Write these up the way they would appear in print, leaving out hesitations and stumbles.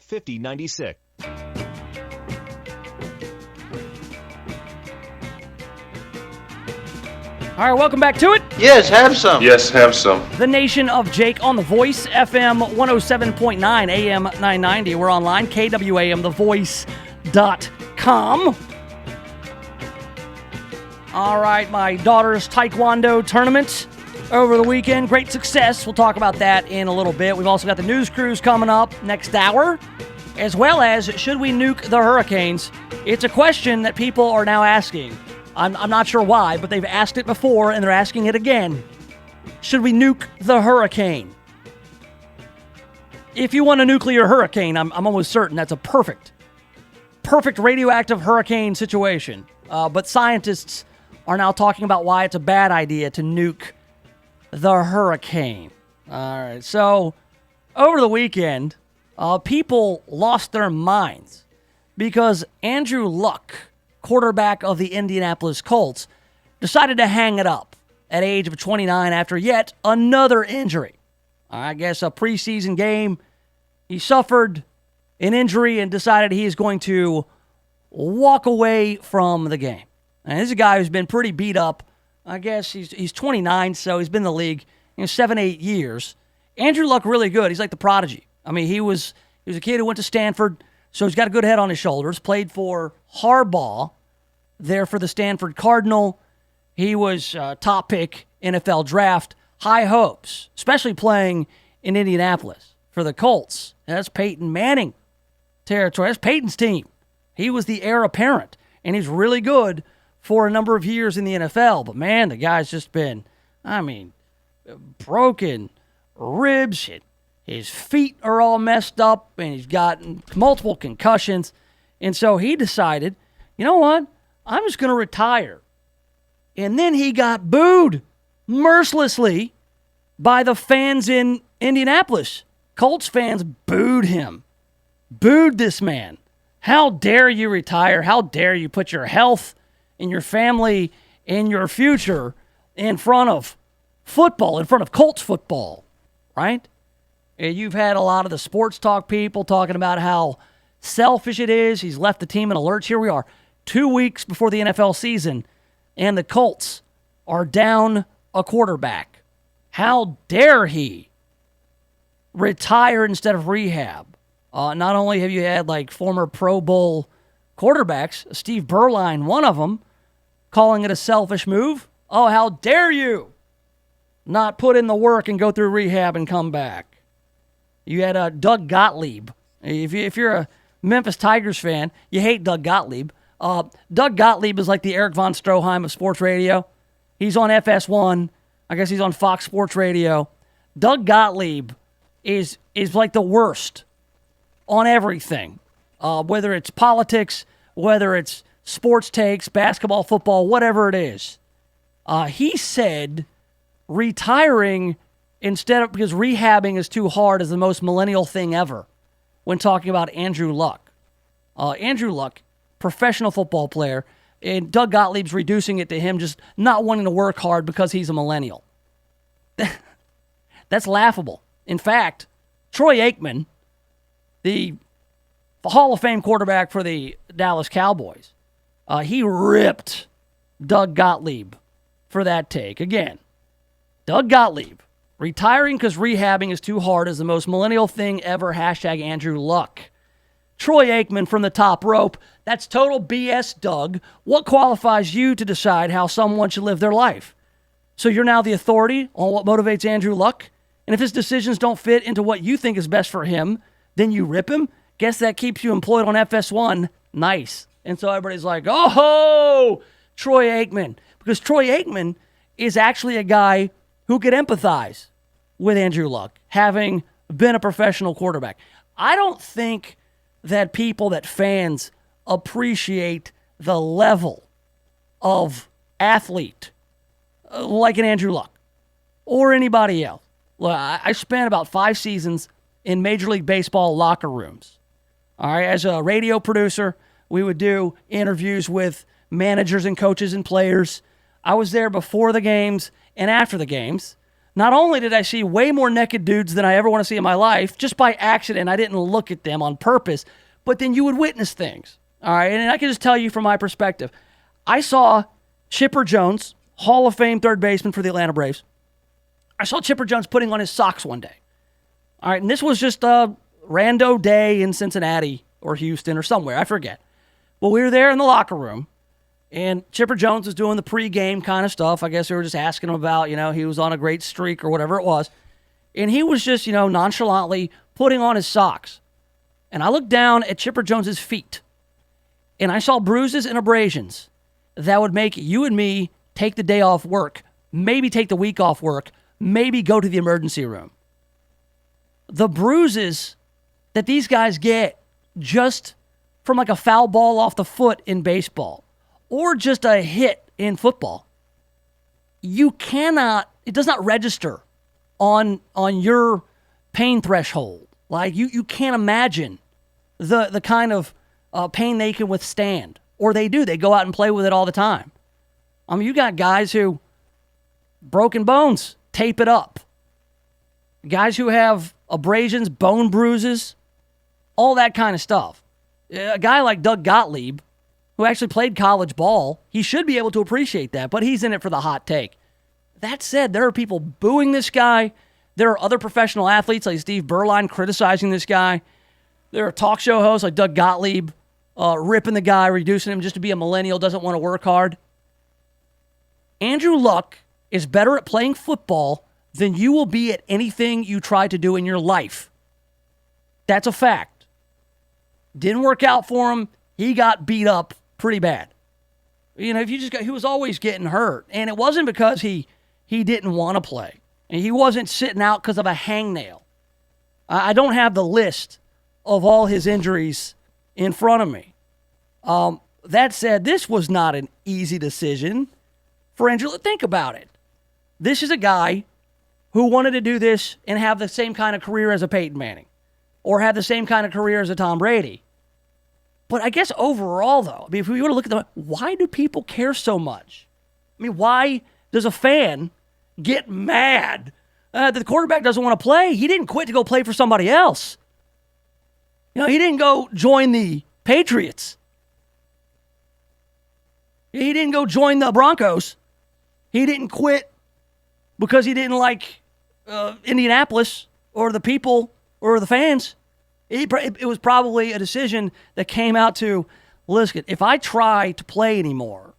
5096. All right, welcome back to it. Yes, have some. Yes, have some. The Nation of Jake on The Voice, FM 107.9, AM 990. We're online, KWAM, thevoice.com. All right, my daughter's Taekwondo tournament over the weekend. Great success. We'll talk about that in a little bit. We've also got the news cruise coming up next hour, as well as should we nuke the Hurricanes? It's a question that people are now asking. I'm not sure why, but they've asked it before, and they're asking it again. Should we nuke the hurricane? If you want a nuclear hurricane, I'm almost certain that's a perfect radioactive hurricane situation. But scientists are now talking about why it's a bad idea to nuke the hurricane. All right, so over the weekend, people lost their minds because Andrew Luck, quarterback of the Indianapolis Colts, decided to hang it up at age of 29 after yet another injury. I guess a preseason game, he suffered an injury and decided he is going to walk away from the game. And this is a guy who's been pretty beat up. I guess he's 29, so he's been in the league 7-8 years. Andrew Luck really good. He's like the prodigy. I mean, he was a kid who went to Stanford, so he's got a good head on his shoulders. Played for Harbaugh there for the Stanford Cardinal. He was top pick NFL draft. High hopes, especially playing in Indianapolis for the Colts. That's Peyton Manning territory. That's Peyton's team. He was the heir apparent, and he's really good for a number of years in the NFL. But, man, the guy's just been, broken ribs. His feet are all messed up, and he's gotten multiple concussions. And so he decided, you know what? I'm just going to retire. And then he got booed mercilessly by the fans in Indianapolis. Colts fans booed him. Booed this man. How dare you retire? How dare you put your health and your family and your future in front of football, in front of Colts football, right? And you've had a lot of the sports talk people talking about how selfish it is. He's left the team in alerts. Here we are, 2 weeks before the NFL season, and the Colts are down a quarterback. How dare he retire instead of rehab? Not only have you had like former Pro Bowl quarterbacks, Steve Berline, one of them, calling it a selfish move. Oh, how dare you not put in the work and go through rehab and come back? You had Doug Gottlieb. If you're a Memphis Tigers fan, you hate Doug Gottlieb. Doug Gottlieb is like the Eric von Stroheim of sports radio. He's on FS1. I guess he's on Fox Sports Radio. Doug Gottlieb is like the worst on everything, whether it's politics, whether it's sports takes, basketball, football, whatever it is. He said retiring because rehabbing is too hard is the most millennial thing ever when talking about Andrew Luck. Andrew Luck, professional football player, and Doug Gottlieb's reducing it to him just not wanting to work hard because he's a millennial. That's laughable. In fact, Troy Aikman, the Hall of Fame quarterback for the Dallas Cowboys, he ripped Doug Gottlieb for that take. Again, Doug Gottlieb, retiring because rehabbing is too hard is the most millennial thing ever, hashtag Andrew Luck. Troy Aikman from the top rope, that's total BS, Doug. What qualifies you to decide how someone should live their life? So you're now the authority on what motivates Andrew Luck? And if his decisions don't fit into what you think is best for him, then you rip him? Guess that keeps you employed on FS1. Nice. And so everybody's like, oh, Troy Aikman. Because Troy Aikman is actually a guy who could empathize with Andrew Luck, having been a professional quarterback. I don't think that fans appreciate the level of athlete like an Andrew Luck or anybody else. Look, I spent about 5 seasons in Major League Baseball locker rooms. All right, as a radio producer, we would do interviews with managers and coaches and players. I was there before the games and after the games. not only did I see way more naked dudes than I ever want to see in my life, just by accident, I didn't look at them on purpose, but then you would witness things. All right, and I can just tell you from my perspective. I saw Chipper Jones, Hall of Fame third baseman for the Atlanta Braves. I saw Chipper Jones putting on his socks one day. All right, and this was just a rando day in Cincinnati or Houston or somewhere, I forget. Well, we were there in the locker room, and Chipper Jones was doing the pregame kind of stuff. I guess they were just asking him about, he was on a great streak or whatever it was. And he was just, nonchalantly putting on his socks. And I looked down at Chipper Jones's feet, and I saw bruises and abrasions that would make you and me take the day off work, maybe take the week off work, maybe go to the emergency room. The bruises that these guys get just from like a foul ball off the foot in baseball or just a hit in football, it does not register on your pain threshold. Like you can't imagine the kind of pain they can withstand, or they do. They go out and play with it all the time. I mean, you got guys who broken bones, tape it up. Guys who have abrasions, bone bruises, all that kind of stuff. A guy like Doug Gottlieb, who actually played college ball, he should be able to appreciate that, but he's in it for the hot take. That said, there are people booing this guy. There are other professional athletes like Steve Berline criticizing this guy. There are talk show hosts like Doug Gottlieb ripping the guy, reducing him just to be a millennial, doesn't want to work hard. Andrew Luck is better at playing football than you will be at anything you try to do in your life. That's a fact. Didn't work out for him. He got beat up pretty bad. He was always getting hurt. And it wasn't because he didn't want to play. And he wasn't sitting out because of a hangnail. I don't have the list of all his injuries in front of me. That said, this was not an easy decision for Andrew. Think about it. This is a guy who wanted to do this and have the same kind of career as a Peyton Manning or have the same kind of career as a Tom Brady. But I guess overall, though, if we were to look at why do people care so much? Why does a fan get mad that the quarterback doesn't want to play? He didn't quit to go play for somebody else. He didn't go join the Patriots. He didn't go join the Broncos. He didn't quit because he didn't like Indianapolis or the people or the fans. It was probably a decision that came out to, listen, if I try to play anymore,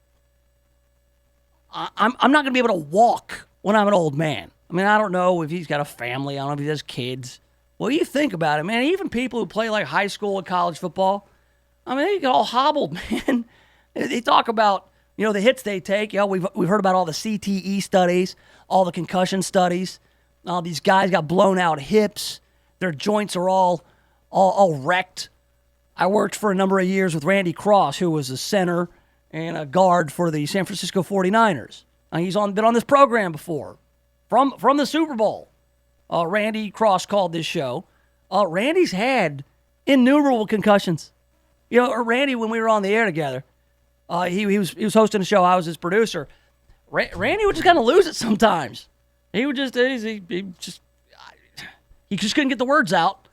I'm not going to be able to walk when I'm an old man. I don't know if he's got a family. I don't know if he has kids. Well, you think about it, man. Even people who play like high school and college football, they get all hobbled, man. They talk about, the hits they take. We've heard about all the CTE studies, all the concussion studies. All these guys got blown out hips. Their joints are all wrecked. I worked for a number of years with Randy Cross, who was a center and a guard for the San Francisco 49ers. He's been on this program before from the Super Bowl. Randy Cross called this show. Randy's had innumerable concussions. Randy, when we were on the air together, he was hosting a show. I was his producer. Randy would just kind of lose it sometimes. He would just he just couldn't get the words out.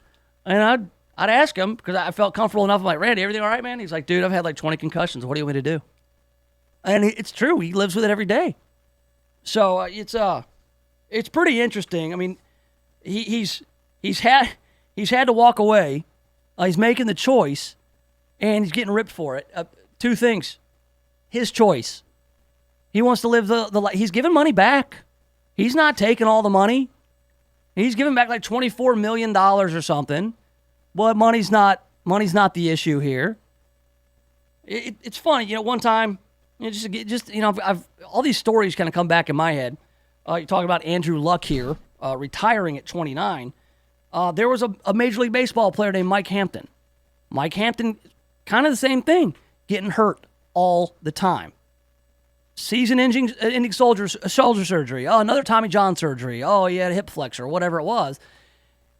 And I'd ask him because I felt comfortable enough. I'm like, Randy, everything all right, man? He's like, dude, I've had like 20 concussions. What do you want me to do? And it's true. He lives with it every day. So it's pretty interesting. He's had to walk away. He's making the choice, and he's getting ripped for it. Two things. His choice. He wants to live the life. He's giving money back. He's not taking all the money. He's giving back like $24 million or something. But money's not the issue here. It's funny, one time, I've all these stories kind of come back in my head. You're talking about Andrew Luck here, retiring at 29. There was a Major League Baseball player named Mike Hampton. Mike Hampton, kind of the same thing, getting hurt all the time. Season-ending shoulder surgery. Oh, another Tommy John surgery. Oh, he had a hip flexor, whatever it was.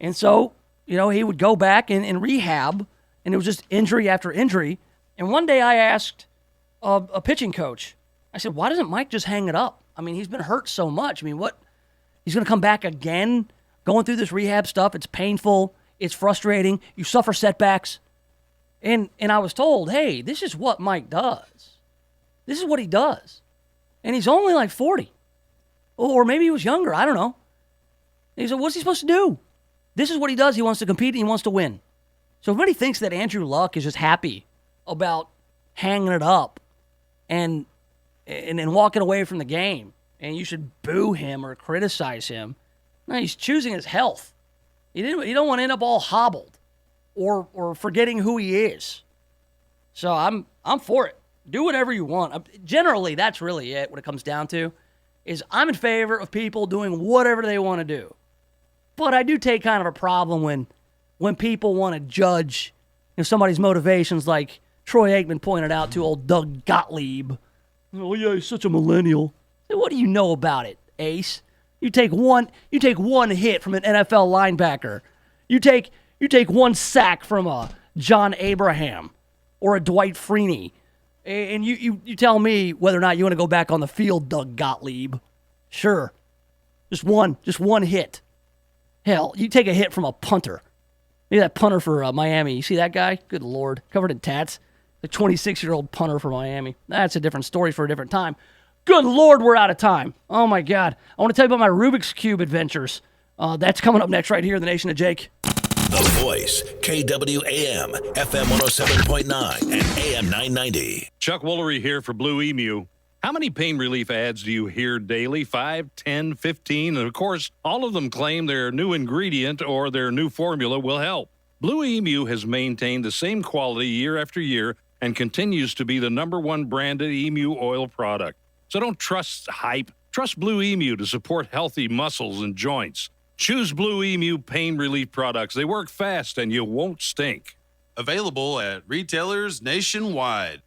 And so, he would go back and rehab, and it was just injury after injury. And one day I asked a pitching coach, I said, why doesn't Mike just hang it up? He's been hurt so much. What? He's going to come back again, going through this rehab stuff. It's painful. It's frustrating. You suffer setbacks. And I was told, hey, this is what Mike does. This is what he does. And he's only like 40. Or maybe he was younger. I don't know. And he said, what's he supposed to do? This is what he does. He wants to compete and he wants to win. So if anybody thinks that Andrew Luck is just happy about hanging it up and walking away from the game, and you should boo him or criticize him, no, he's choosing his health. You don't want to end up all hobbled or forgetting who he is. So I'm for it. Do whatever you want. Generally, that's really it. What it comes down to is I'm in favor of people doing whatever they want to do. But I do take kind of a problem when people want to judge somebody's motivations, like Troy Aikman pointed out to old Doug Gottlieb. Oh yeah, he's such a millennial. What do you know about it, Ace? You take one hit from an NFL linebacker. You take one sack from a John Abraham or a Dwight Freeney. And you tell me whether or not you want to go back on the field, Doug Gottlieb. Sure. Just one hit. Hell, you take a hit from a punter. Maybe that punter for Miami. You see that guy? Good Lord. Covered in tats. The 26-year-old punter for Miami. That's a different story for a different time. Good Lord, we're out of time. Oh, my God. I want to tell you about my Rubik's Cube adventures. That's coming up next right here in the Nation of Jake. The Voice, KWAM, FM 107.9 and AM 990. Chuck Woolery here for Blue Emu. How many pain relief ads do you hear daily? 5, 10, 15? And, of course, all of them claim their new ingredient or their new formula will help. Blue Emu has maintained the same quality year after year and continues to be the #1 branded emu oil product. So don't trust hype. Trust Blue Emu to support healthy muscles and joints. Choose Blue Emu pain relief products. They work fast and you won't stink. Available at retailers nationwide.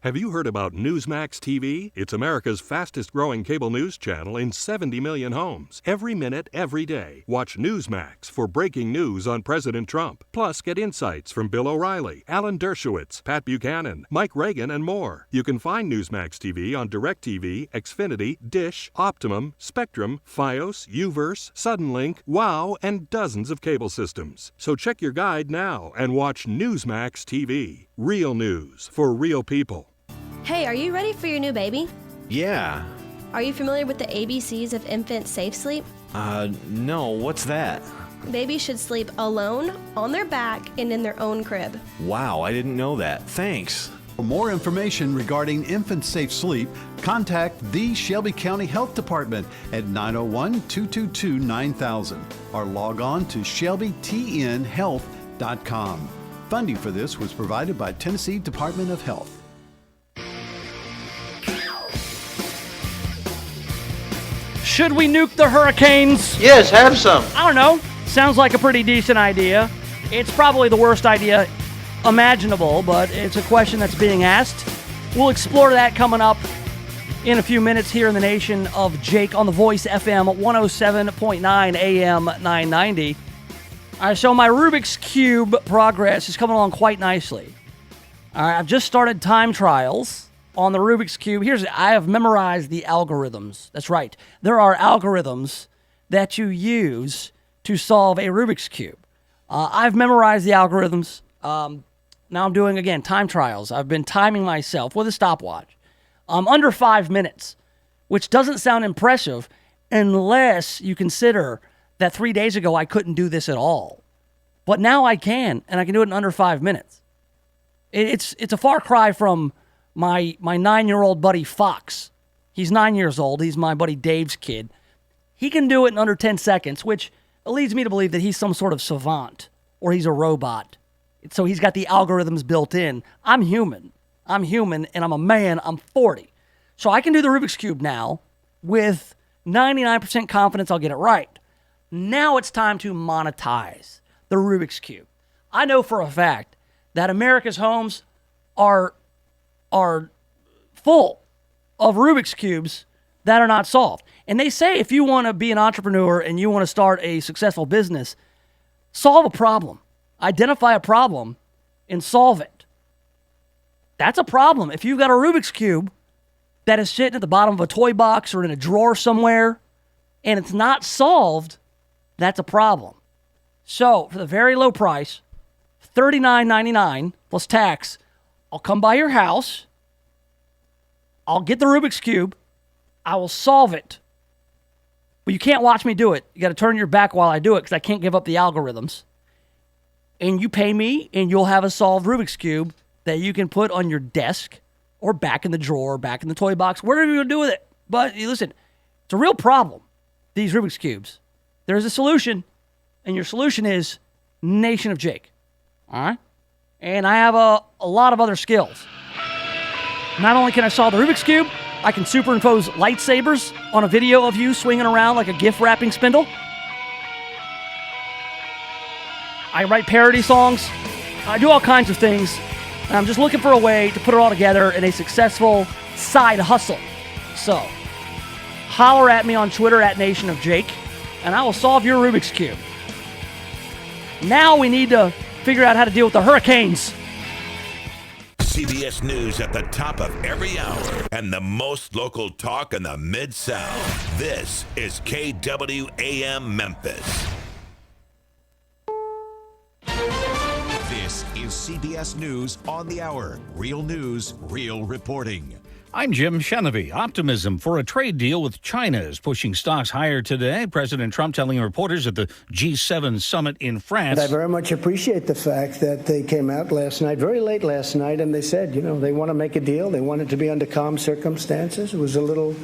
Have you heard about Newsmax TV? It's America's fastest growing cable news channel in 70 million homes. Every minute, every day. Watch Newsmax for breaking news on President Trump. Plus, get insights from Bill O'Reilly, Alan Dershowitz, Pat Buchanan, Mike Reagan, and more. You can find Newsmax TV on DirecTV, Xfinity, Dish, Optimum, Spectrum, Fios, Uverse, Suddenlink, WOW, and dozens of cable systems. So check your guide now and watch Newsmax TV. Real news for real people. Hey, are you ready for your new baby? Yeah. Are you familiar with the ABCs of infant safe sleep? No, what's that? Babies should sleep alone, on their back, and in their own crib. Wow, I didn't know that. Thanks. For more information regarding infant safe sleep, contact the Shelby County Health Department at 901-222-9000 or log on to shelbytnhealth.com. Funding for this was provided by Tennessee Department of Health. Should we nuke the hurricanes? Yes, have some. I don't know. Sounds like a pretty decent idea. It's probably the worst idea imaginable, but it's a question that's being asked. We'll explore that coming up in a few minutes here in the Nation of Jake on the Voice FM 107.9 AM 990. All right, so my Rubik's Cube progress is coming along quite nicely. All right, I've just started time trials on the Rubik's Cube. I have memorized the algorithms. That's right. There are algorithms that you use to solve a Rubik's Cube. I've memorized the algorithms. Now I'm doing, again, time trials. I've been timing myself with a stopwatch. Under 5 minutes, which doesn't sound impressive unless you consider that 3 days ago I couldn't do this at all. But now I can, and I can do it in under 5 minutes. It's a far cry from my 9-year-old buddy Fox. He's 9 years old. He's my buddy Dave's kid. He can do it in under 10 seconds, which leads me to believe that he's some sort of savant or he's a robot. So he's got the algorithms built in. I'm human, and I'm a man. I'm 40. So I can do the Rubik's Cube now with 99% confidence I'll get it right. Now it's time to monetize the Rubik's Cube. I know for a fact that America's homes are full of Rubik's Cubes that are not solved. And they say if you want to be an entrepreneur and you want to start a successful business, solve a problem. Identify a problem and solve it. That's a problem. If you've got a Rubik's Cube that is sitting at the bottom of a toy box or in a drawer somewhere and it's not solved, that's a problem. So for the very low price, $39.99 plus tax, I'll come by your house. I'll get the Rubik's Cube. I will solve it. But you can't watch me do it. You got to turn your back while I do it because I can't give up the algorithms. And you pay me, and you'll have a solved Rubik's Cube that you can put on your desk or back in the drawer, back in the toy box, whatever you're going to do with it. But listen, it's a real problem, these Rubik's Cubes. There's a solution, and your solution is Nation of Jake. All right? And I have a lot of other skills. Not only can I solve the Rubik's Cube, I can superimpose lightsabers on a video of you swinging around like a gift wrapping spindle. I write parody songs. I do all kinds of things. And I'm just looking for a way to put it all together in a successful side hustle. So, holler at me on Twitter at NationofJake, and I will solve your Rubik's Cube. Now we need to figure out how to deal with the hurricanes. CBS News at the top of every hour and the most local talk in the Mid-South. This is KWAM Memphis. This is CBS News on the Hour. Real news, real reporting. I'm Jim Chenevy. Optimism for a trade deal with China is pushing stocks higher today. President Trump telling reporters at the G7 summit in France. I very much appreciate the fact that they came out last night, very late last night, and they said, they want to make a deal. They want it to be under calm circumstances. It was a little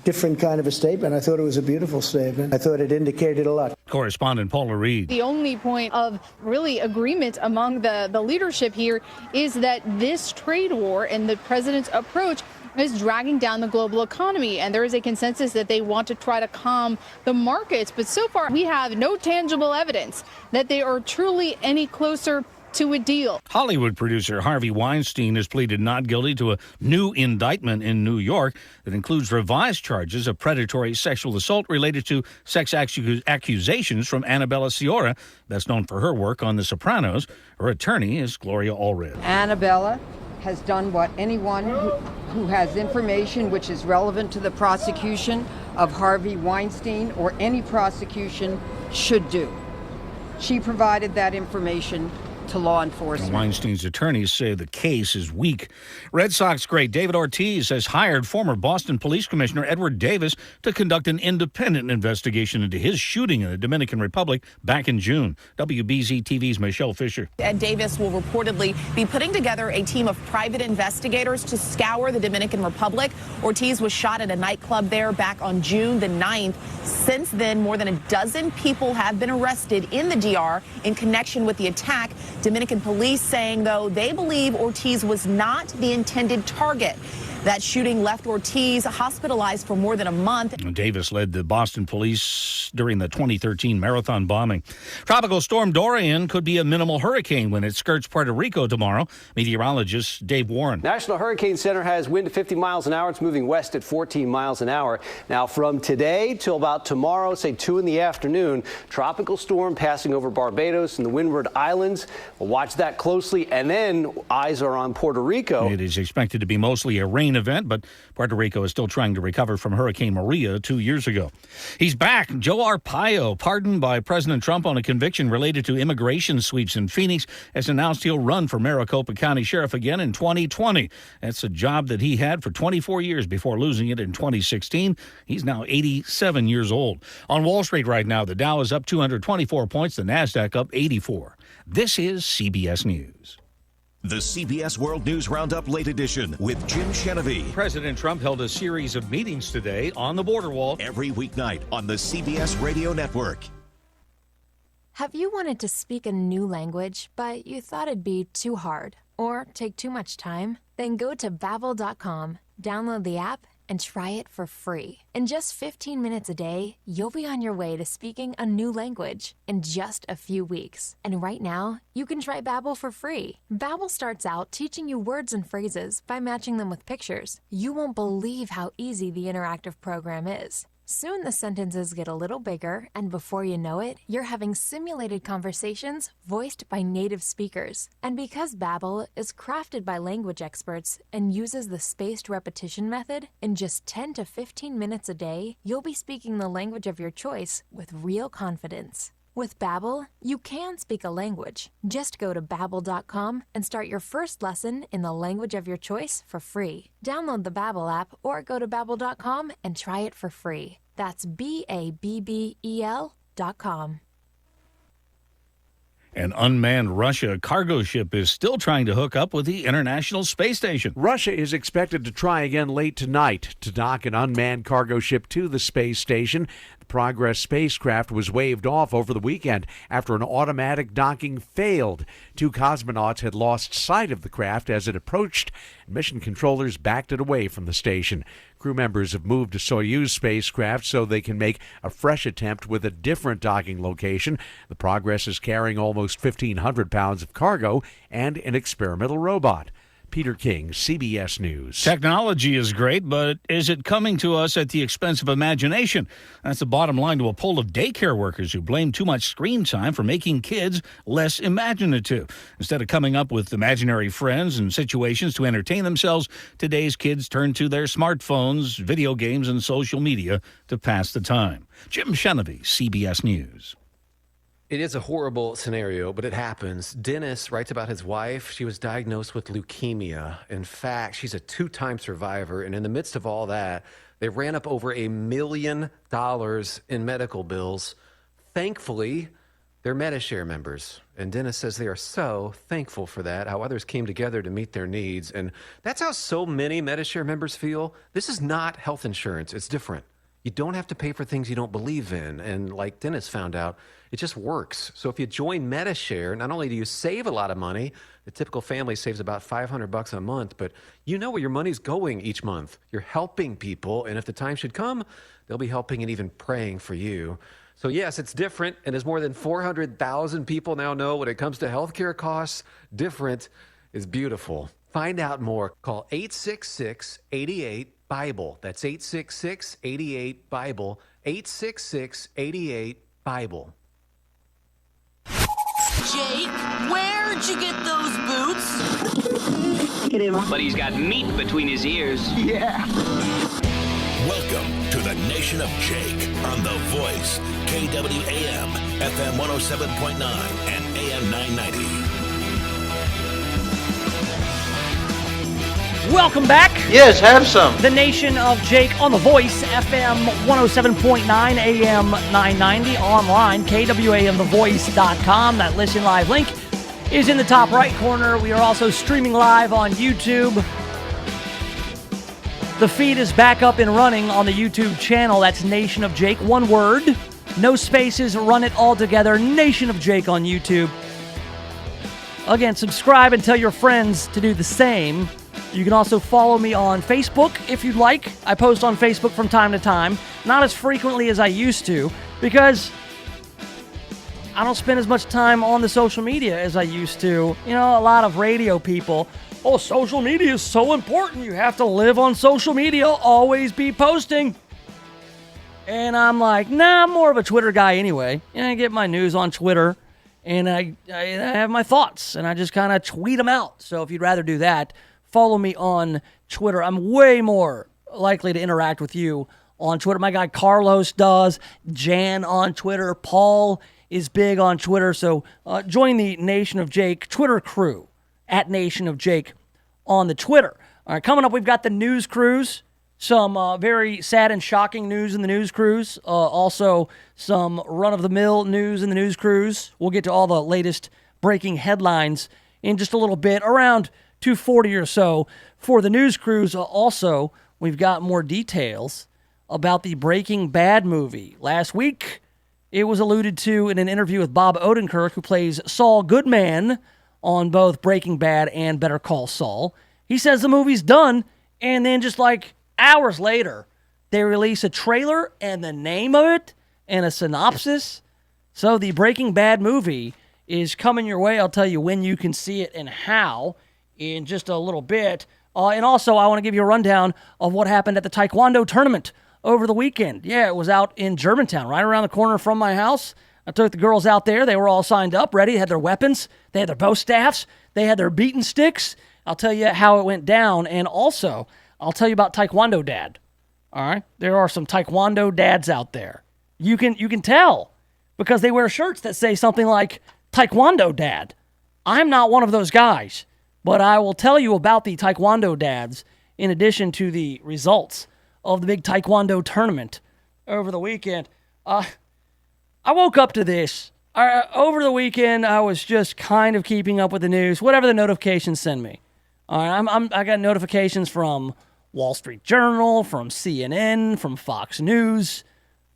different kind of a statement. I thought it was a beautiful statement. I thought it indicated a lot. Correspondent Paula Reed. The only point of really agreement among the leadership here is that this trade war and the president's approach is dragging down the global economy. And there is a consensus that they want to try to calm the markets. But so far, we have no tangible evidence that they are truly any closer to a deal. Hollywood producer Harvey Weinstein has pleaded not guilty to a new indictment in New York that includes revised charges of predatory sexual assault related to sex accusations from Annabella Sciorra, best known for her work on The Sopranos. Her attorney is Gloria Allred. Annabella has done what anyone who has information which is relevant to the prosecution of Harvey Weinstein or any prosecution should do. She provided that information to law enforcement. Weinstein's attorneys say the case is weak. Red Sox great David Ortiz has hired former Boston Police Commissioner Edward Davis to conduct an independent investigation into his shooting in the Dominican Republic back in June. WBZ-TV's Michelle Fisher. Ed Davis will reportedly be putting together a team of private investigators to scour the Dominican Republic. Ortiz was shot at a nightclub there back on June the 9th. Since then, more than a dozen people have been arrested in the DR in connection with the attack. Dominican police saying, though, they believe Ortiz was not the intended target. That shooting left Ortiz hospitalized for more than a month. Davis led the Boston police during the 2013 marathon bombing. Tropical storm Dorian could be a minimal hurricane when it skirts Puerto Rico tomorrow. Meteorologist Dave Warren. National Hurricane Center has wind at 50 miles an hour. It's moving west at 14 miles an hour. Now, from today till about tomorrow, say 2 in the afternoon, tropical storm passing over Barbados and the Windward Islands. We'll watch that closely, and then eyes are on Puerto Rico. It is expected to be mostly a rain event, but Puerto Rico is still trying to recover from Hurricane Maria 2 years ago. He's back. Joe Arpaio, pardoned by President Trump on a conviction related to immigration sweeps in Phoenix, has announced he'll run for Maricopa County Sheriff again in 2020. That's a job that he had for 24 years before losing it in 2016. He's now 87 years old. On Wall Street right now, the Dow is up 224 points, the NASDAQ up 84. This is CBS News. The CBS World News Roundup Late Edition with Jim Chenevy. President Trump held a series of meetings today on the border wall. Every weeknight on the CBS Radio Network. Have you wanted to speak a new language, but you thought it'd be too hard or take too much time? Then go to Babbel.com, download the app, and try it for free. In just 15 minutes a day, you'll be on your way to speaking a new language in just a few weeks. And right now, you can try Babbel for free. Babbel starts out teaching you words and phrases by matching them with pictures. You won't believe how easy the interactive program is. Soon the sentences get a little bigger, and before you know it, you're having simulated conversations voiced by native speakers. And because Babbel is crafted by language experts and uses the spaced repetition method, in just 10 to 15 minutes a day, you'll be speaking the language of your choice with real confidence. With Babbel, you can speak a language. Just go to Babbel.com and start your first lesson in the language of your choice for free. Download the Babbel app or go to Babbel.com and try it for free. That's BABBEL.com. An unmanned Russia cargo ship is still trying to hook up with the International Space Station. Russia is expected to try again late tonight to dock an unmanned cargo ship to the space station. The Progress spacecraft was waved off over the weekend after an automatic docking failed. 2 cosmonauts had lost sight of the craft as it approached. Mission controllers backed it away from the station. Crew members have moved to Soyuz spacecraft so they can make a fresh attempt with a different docking location. The Progress is carrying almost 1,500 pounds of cargo and an experimental robot. Peter King, CBS News. Technology is great, but is it coming to us at the expense of imagination? That's the bottom line to a poll of daycare workers who blame too much screen time for making kids less imaginative. Instead of coming up with imaginary friends and situations to entertain themselves, today's kids turn to their smartphones, video games, and social media to pass the time. Jim Shenevy, CBS News. It is a horrible scenario, but it happens. Dennis writes about his wife. She was diagnosed with leukemia. In fact, she's a 2-time survivor. And in the midst of all that, they ran up over $1 million in medical bills. Thankfully, they're MediShare members. And Dennis says they are so thankful for that, how others came together to meet their needs. And that's how so many MediShare members feel. This is not health insurance. It's different. You don't have to pay for things you don't believe in. And like Dennis found out, it just works. So if you join MediShare, not only do you save a lot of money, the typical family saves about $500 a month, but you know where your money's going each month. You're helping people, and if the time should come, they'll be helping and even praying for you. So yes, it's different, and as more than 400,000 people now know when it comes to healthcare costs, different is beautiful. Find out more. Call 866-88-BIBLE. That's 866-88-BIBLE. 866-88-BIBLE. Jake, where'd you get those boots? But he's got meat between his ears. Yeah. Welcome to the Nation of Jake on The Voice, KWAM, FM 107.9 and AM 990. Welcome back. Yes, have some. The Nation of Jake on The Voice, FM 107.9, AM 990, online, KWAMTheVoice.com. That listen live link is in the top right corner. We are also streaming live on YouTube. The feed is back up and running on the YouTube channel. That's Nation of Jake, one word, no spaces, run it all together, Nation of Jake on YouTube. Again, subscribe and tell your friends to do the same. You can also follow me on Facebook if you'd like. I post on Facebook from time to time, not as frequently as I used to, because I don't spend as much time on the social media as I used to. You know, a lot of radio people, oh, social media is so important. You have to live on social media, always be posting. And I'm like, nah, I'm more of a Twitter guy anyway. And I get my news on Twitter, and I have my thoughts, and I just kind of tweet them out. So if you'd rather do that, follow me on Twitter. I'm way more likely to interact with you on Twitter. My guy Carlos does. Jan on Twitter. Paul is big on Twitter. So join the Nation of Jake Twitter crew at Nation of Jake on the Twitter. All right, coming up, we've got the news cruise. Some very sad and shocking news in the news cruise. Also, some run-of-the-mill news in the news cruise. We'll get to all the latest breaking headlines in just a little bit, around 2:40 or so for the news cruise. Also, we've got more details about the Breaking Bad movie. Last week, it was alluded to in an interview with Bob Odenkirk, who plays Saul Goodman on both Breaking Bad and Better Call Saul. He says the movie's done, and then just like hours later, they release a trailer and the name of it and a synopsis. So the Breaking Bad movie is coming your way. I'll tell you when you can see it and how in just a little bit. And also, I want to give you a rundown of what happened at the Taekwondo tournament over the weekend. Yeah, it was out in Germantown, right around the corner from my house. I took the girls out there. They were all signed up, ready. They had their weapons. They had their bow staffs. They had their beating sticks. I'll tell you how it went down. And also, I'll tell you about Taekwondo Dad. All right? There are some Taekwondo dads out there. You can tell because they wear shirts that say something like Taekwondo Dad. I'm not one of those guys, but I will tell you about the Taekwondo dads in addition to the results of the big Taekwondo tournament over the weekend. I woke up to this. Over the weekend, I was just kind of keeping up with the news, whatever the notifications send me. I got notifications from Wall Street Journal, from CNN, from Fox News,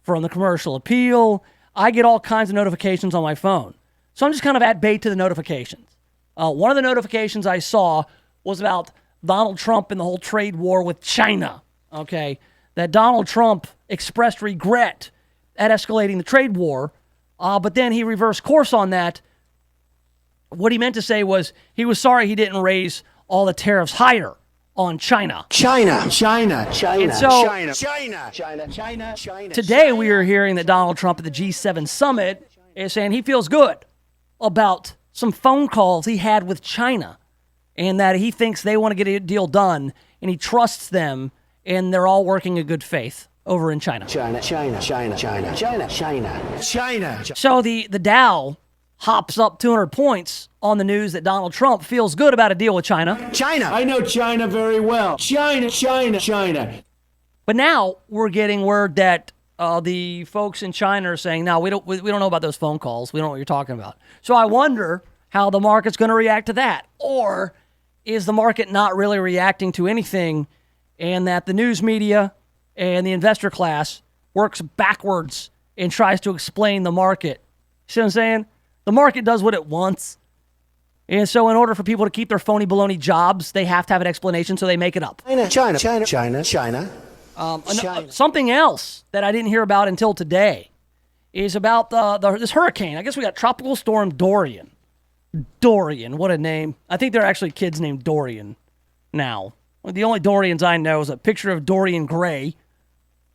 from the Commercial Appeal. I get all kinds of notifications on my phone. So I'm just kind of at bait to the notifications. One of the notifications I saw was about Donald Trump and the whole trade war with China. Okay, that Donald Trump expressed regret at escalating the trade war, but then he reversed course on that. What he meant to say was he was sorry he didn't raise all the tariffs higher on China. China. And so, today we are hearing that Donald Trump at the G7 summit is saying he feels good about some phone calls he had with China and that he thinks they want to get a deal done and he trusts them and they're all working in good faith over in China. China. So the Dow hops up 200 points on the news that Donald Trump feels good about a deal with China. China. I know China very well. China. But now we're getting word that the folks in China are saying, no, we don't know about those phone calls. We don't know what you're talking about. So I wonder how the market's going to react to that. Or is the market not really reacting to anything and that the news media and the investor class works backwards and tries to explain the market? See what I'm saying? The market does what it wants. And so in order for people to keep their phony baloney jobs, they have to have an explanation, so they make it up. China. Something else that I didn't hear about until today is about this hurricane. I guess we got Tropical Storm Dorian. Dorian, what a name. I think there are actually kids named Dorian now. The only Dorians I know is a picture of Dorian Gray. Is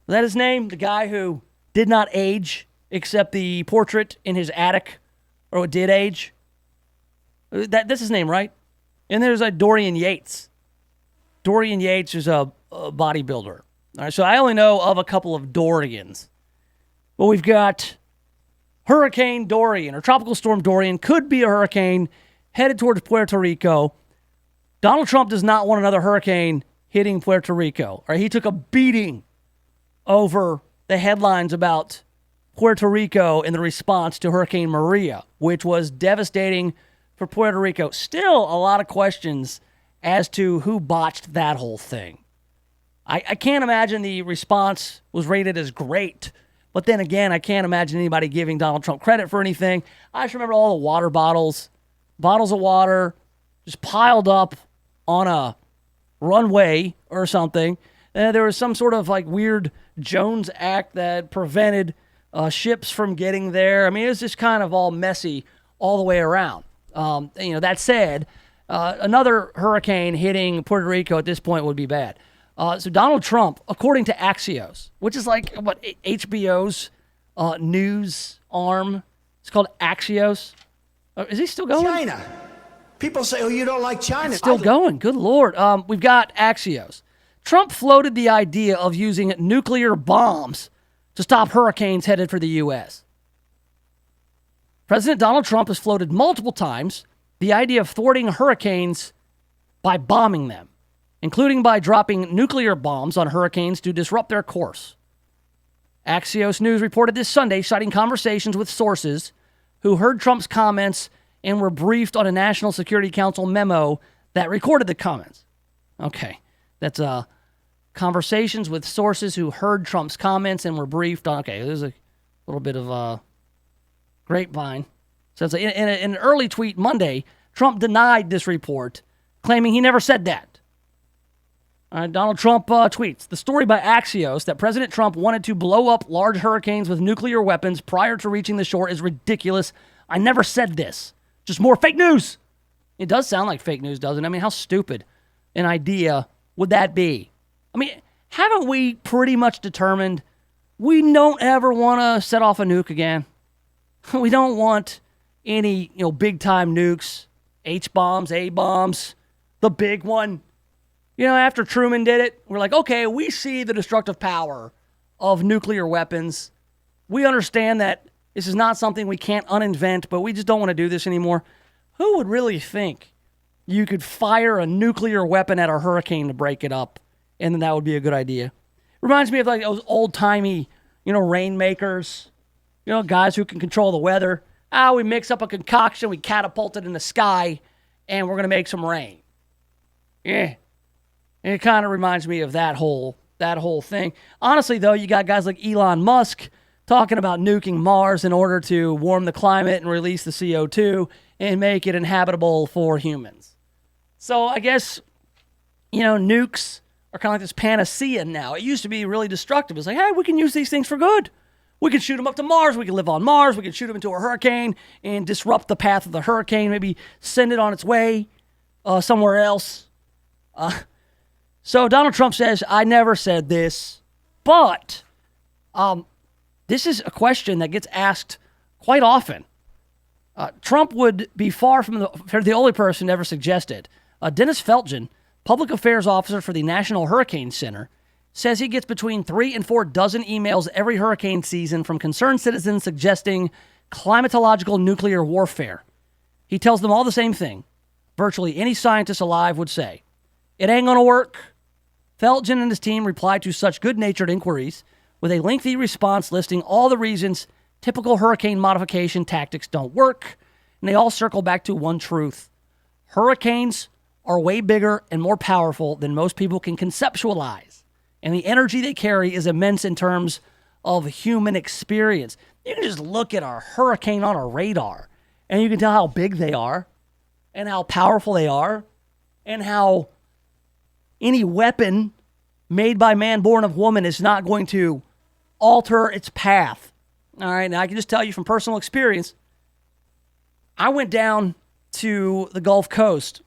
that his name? The guy who did not age except the portrait in his attic, or it did age? That's his name, right? And there's a Dorian Yates. Dorian Yates is a bodybuilder. All right, so I only know of a couple of Dorians. But we've got Hurricane Dorian, or Tropical Storm Dorian, could be a hurricane headed towards Puerto Rico. Donald Trump does not want another hurricane hitting Puerto Rico. All right, he took a beating over the headlines about Puerto Rico in the response to Hurricane Maria, which was devastating for Puerto Rico. Still a lot of questions as to who botched that whole thing. I can't imagine the response was rated as great. But then again, I can't imagine anybody giving Donald Trump credit for anything. I just remember all the water bottles of water just piled up on a runway or something. There was some sort of like weird Jones Act that prevented ships from getting there. I mean, it was just kind of all messy all the way around. That said, another hurricane hitting Puerto Rico at this point would be bad. So Donald Trump, according to Axios, which is like what HBO's news arm, it's called Axios. Is he still going? China. People say, oh, you don't like China. It's still going. Good Lord. We've got Axios. Trump floated the idea of using nuclear bombs to stop hurricanes headed for the U.S. President Donald Trump has floated multiple times the idea of thwarting hurricanes by bombing them, including by dropping nuclear bombs on hurricanes to disrupt their course. Axios News reported this Sunday, citing conversations with sources who heard Trump's comments and were briefed on a National Security Council memo that recorded the comments. Okay, that's conversations with sources who heard Trump's comments and were briefed on. Okay, there's a little bit of grapevine. So in an early tweet Monday, Trump denied this report, claiming he never said that. Donald Trump tweets, the story by Axios that President Trump wanted to blow up large hurricanes with nuclear weapons prior to reaching the shore is ridiculous. I never said this. Just more fake news. It does sound like fake news, doesn't it? I mean, how stupid an idea would that be? I mean, haven't we pretty much determined we don't ever want to set off a nuke again? We don't want any, big-time nukes, H-bombs, A-bombs, the big one. After Truman did it, we're like, okay, we see the destructive power of nuclear weapons. We understand that this is not something we can't uninvent, but we just don't want to do this anymore. Who would really think you could fire a nuclear weapon at a hurricane to break it up, and then that would be a good idea? Reminds me of like those old-timey, rainmakers, guys who can control the weather. We mix up a concoction, we catapult it in the sky, and we're going to make some rain. Yeah. And it kind of reminds me of that whole thing. Honestly, though, you got guys like Elon Musk talking about nuking Mars in order to warm the climate and release the CO2 and make it inhabitable for humans. So I guess, nukes are kind of like this panacea now. It used to be really destructive. It's like, hey, we can use these things for good. We can shoot them up to Mars. We can live on Mars. We can shoot them into a hurricane and disrupt the path of the hurricane, maybe send it on its way somewhere else. So Donald Trump says, I never said this, but this is a question that gets asked quite often. Trump would be far from the only person to ever suggest it. Dennis Feltgen, public affairs officer for the National Hurricane Center, says he gets between 3 and 4 dozen emails every hurricane season from concerned citizens suggesting climatological nuclear warfare. He tells them all the same thing. Virtually any scientist alive would say, it ain't gonna work. Feltgen and his team replied to such good-natured inquiries with a lengthy response listing all the reasons typical hurricane modification tactics don't work, and they all circle back to one truth. Hurricanes are way bigger and more powerful than most people can conceptualize, and the energy they carry is immense in terms of human experience. You can just look at a hurricane on a radar, and you can tell how big they are, and how powerful they are, and how any weapon made by man born of woman is not going to alter its path. All right, now I can just tell you from personal experience, I went down to the Gulf Coast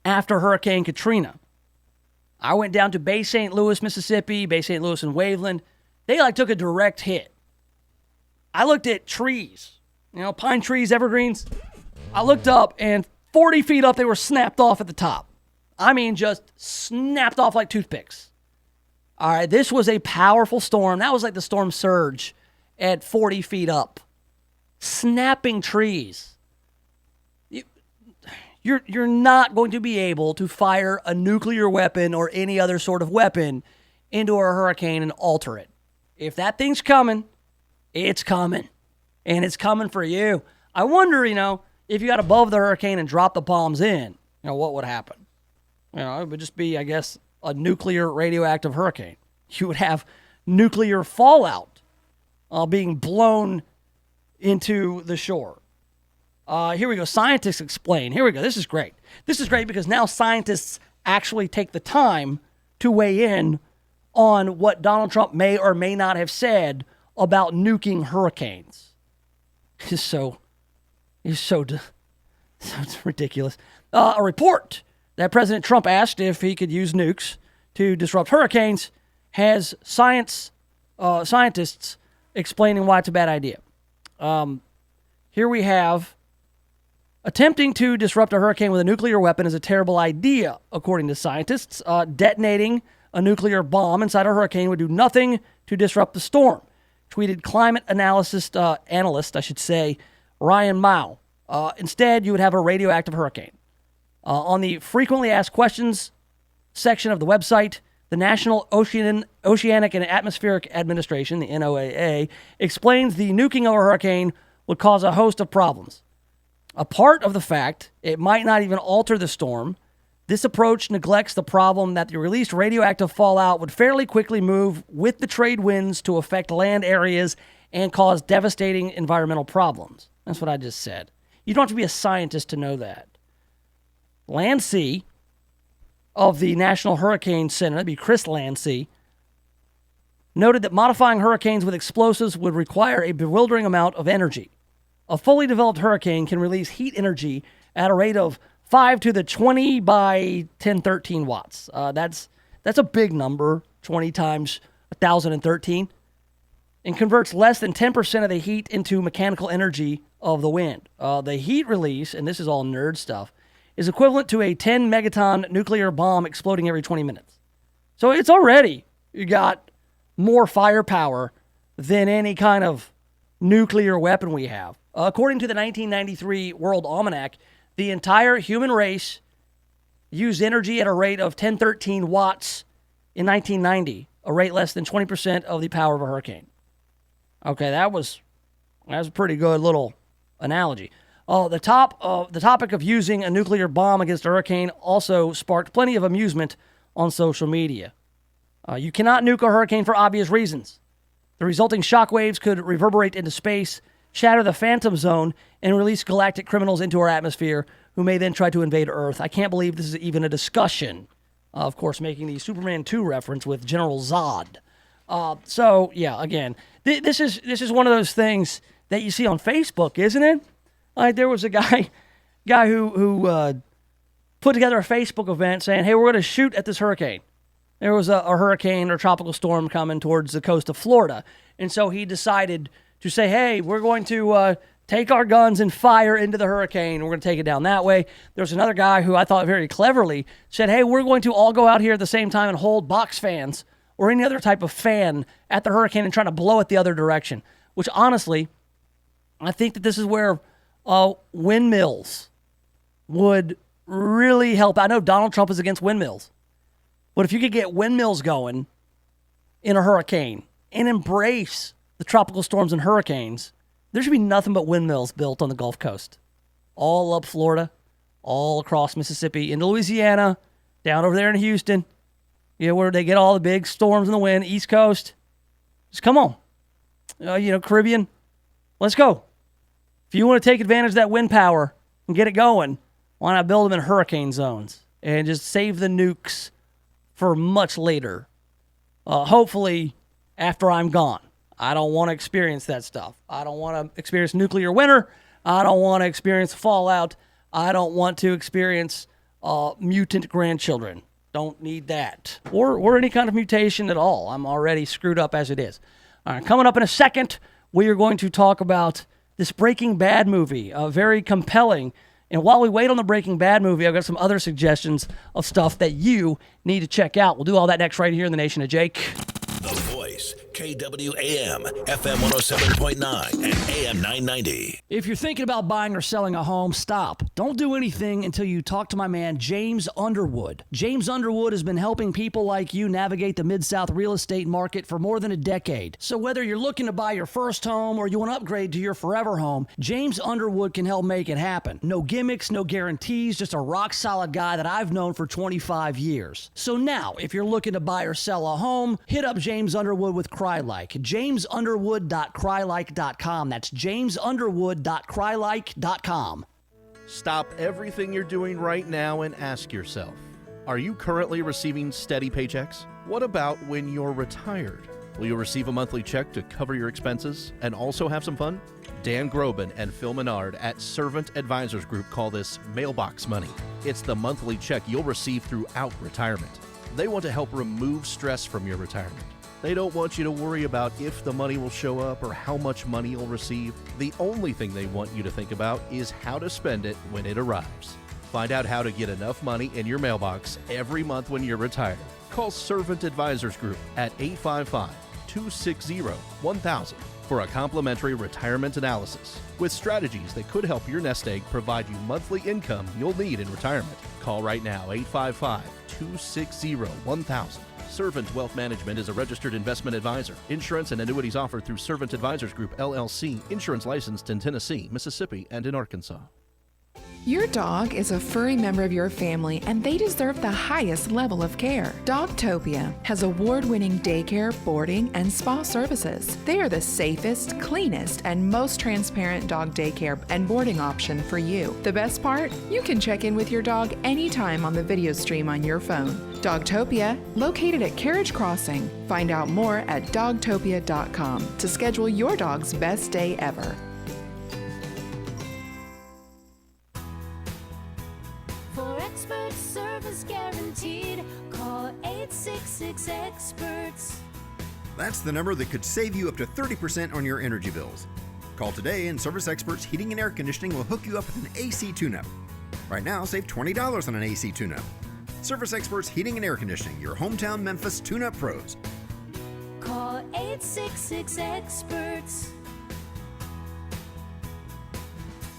after Hurricane Katrina. I went down to Bay St. Louis, Mississippi, Bay St. Louis and Waveland. They took a direct hit. I looked at trees, pine trees, evergreens. I looked up and 40 feet up, they were snapped off at the top. I mean, just snapped off like toothpicks. All right, this was a powerful storm. That was like the storm surge at 40 feet up. Snapping trees. You're not going to be able to fire a nuclear weapon or any other sort of weapon into a hurricane and alter it. If that thing's coming, it's coming. And it's coming for you. I wonder, if you got above the hurricane and dropped the bombs in, what would happen? It would just be, I guess, a nuclear radioactive hurricane. You would have nuclear fallout being blown into the shore. Here we go. Scientists explain. Here we go. This is great. This is great because now scientists actually take the time to weigh in on what Donald Trump may or may not have said about nuking hurricanes. It's so ridiculous. A report that President Trump asked if he could use nukes to disrupt hurricanes has scientists explaining why it's a bad idea. Here we have, attempting to disrupt a hurricane with a nuclear weapon is a terrible idea, according to scientists. Detonating a nuclear bomb inside a hurricane would do nothing to disrupt the storm, tweeted climate analyst Ryan Mao. Instead, you would have a radioactive hurricane. On the frequently asked questions section of the website, the National Oceanic and Atmospheric Administration, the NOAA, explains the nuking of a hurricane would cause a host of problems. Apart of the fact it might not even alter the storm, this approach neglects the problem that the released radioactive fallout would fairly quickly move with the trade winds to affect land areas and cause devastating environmental problems. That's what I just said. You don't have to be a scientist to know that. Landsea of the National Hurricane Center, that'd be Chris Landsea, noted that modifying hurricanes with explosives would require a bewildering amount of energy. A fully developed hurricane can release heat energy at a rate of 5 to the 20 by 1013 watts. That's a big number. 20 times 1,013, and converts less than 10% of the heat into mechanical energy of the wind. The heat release, and this is all nerd stuff, is equivalent to a 10 megaton nuclear bomb exploding every 20 minutes. So it's already, you got more firepower than any kind of nuclear weapon we have. According to the 1993 World Almanac, the entire human race used energy at a rate of 1013 watts in 1990, a rate less than 20% of the power of a hurricane. Okay, that was a pretty good little analogy. The topic of using a nuclear bomb against a hurricane also sparked plenty of amusement on social media. You cannot nuke a hurricane for obvious reasons. The resulting shockwaves could reverberate into space, shatter the phantom zone, and release galactic criminals into our atmosphere who may then try to invade Earth. I can't believe this is even a discussion. Of course, making the Superman 2 reference with General Zod. So, yeah, again, this is one of those things that you see on Facebook, isn't it? Like, there was a guy who put together a Facebook event saying, hey, we're going to shoot at this hurricane. There was a hurricane or tropical storm coming towards the coast of Florida. And so he decided to say, hey, we're going to take our guns and fire into the hurricane. We're going to take it down that way. There's another guy who I thought very cleverly said, hey, we're going to all go out here at the same time and hold box fans or any other type of fan at the hurricane and try to blow it the other direction. Which, honestly, I think that this is where windmills would really help. I know Donald Trump is against windmills. But if you could get windmills going in a hurricane and embrace the tropical storms and hurricanes, there should be nothing but windmills built on the Gulf Coast. All up Florida, all across Mississippi, into Louisiana, down over there in Houston, where they get all the big storms in the wind, East Coast. Just come on. Caribbean, let's go. If you want to take advantage of that wind power and get it going, why not build them in hurricane zones and just save the nukes for much later. Hopefully, after I'm gone. I don't want to experience that stuff. I don't want to experience nuclear winter. I don't want to experience fallout. I don't want to experience mutant grandchildren. Don't need that. Or any kind of mutation at all. I'm already screwed up as it is. All right, coming up in a second, we are going to talk about this Breaking Bad movie. Very compelling. And while we wait on the Breaking Bad movie, I've got some other suggestions of stuff that you need to check out. We'll do all that next right here in the Nation of Jake. The Voice, KWAM, FM 107.9 and AM 990. If you're thinking about buying or selling a home, stop. Don't do anything until you talk to my man, James Underwood. James Underwood has been helping people like you navigate the Mid-South real estate market for more than a decade. So whether you're looking to buy your first home or you want to upgrade to your forever home, James Underwood can help make it happen. No gimmicks, no guarantees, just a rock-solid guy that I've known for 25 years. So now, if you're looking to buy or sell a home, hit up James Underwood with CryLike. JamesUnderwood.CryLike.com. That's JamesUnderwood.CryLike.com. Stop everything you're doing right now and ask yourself, are you currently receiving steady paychecks? What about when you're retired? Will you receive a monthly check to cover your expenses and also have some fun? Dan Groban and Phil Menard at Servant Advisors Group call this mailbox money. It's the monthly check you'll receive throughout retirement. They want to help remove stress from your retirement. They don't want you to worry about if the money will show up or how much money you'll receive. The only thing they want you to think about is how to spend it when it arrives. Find out how to get enough money in your mailbox every month when you're retired. Call Servant Advisors Group at 855-260-1000 for a complimentary retirement analysis with strategies that could help your nest egg provide you monthly income you'll need in retirement. Call right now, 855-260-1000. Servant Wealth Management is a registered investment advisor. Insurance and annuities offered through Servant Advisors Group, LLC. Insurance licensed in Tennessee, Mississippi, and in Arkansas. Your dog is a furry member of your family, and they deserve the highest level of care. Dogtopia has award-winning daycare, boarding, and spa services. They are the safest, cleanest, and most transparent dog daycare and boarding option for you. The best part? You can check in with your dog anytime on the video stream on your phone. Dogtopia, located at Carriage Crossing. Find out more at dogtopia.com to schedule your dog's best day ever. For Expert service guaranteed. Call 866-EXPERTS. That's the number that could save you up to 30% on your energy bills. Call today and Service Experts Heating and Air Conditioning will hook you up with an AC tune-up. Right now, save $20 on an AC tune-up. Service Experts Heating and Air Conditioning, your hometown Memphis tune-up pros. Call 866-EXPERTS.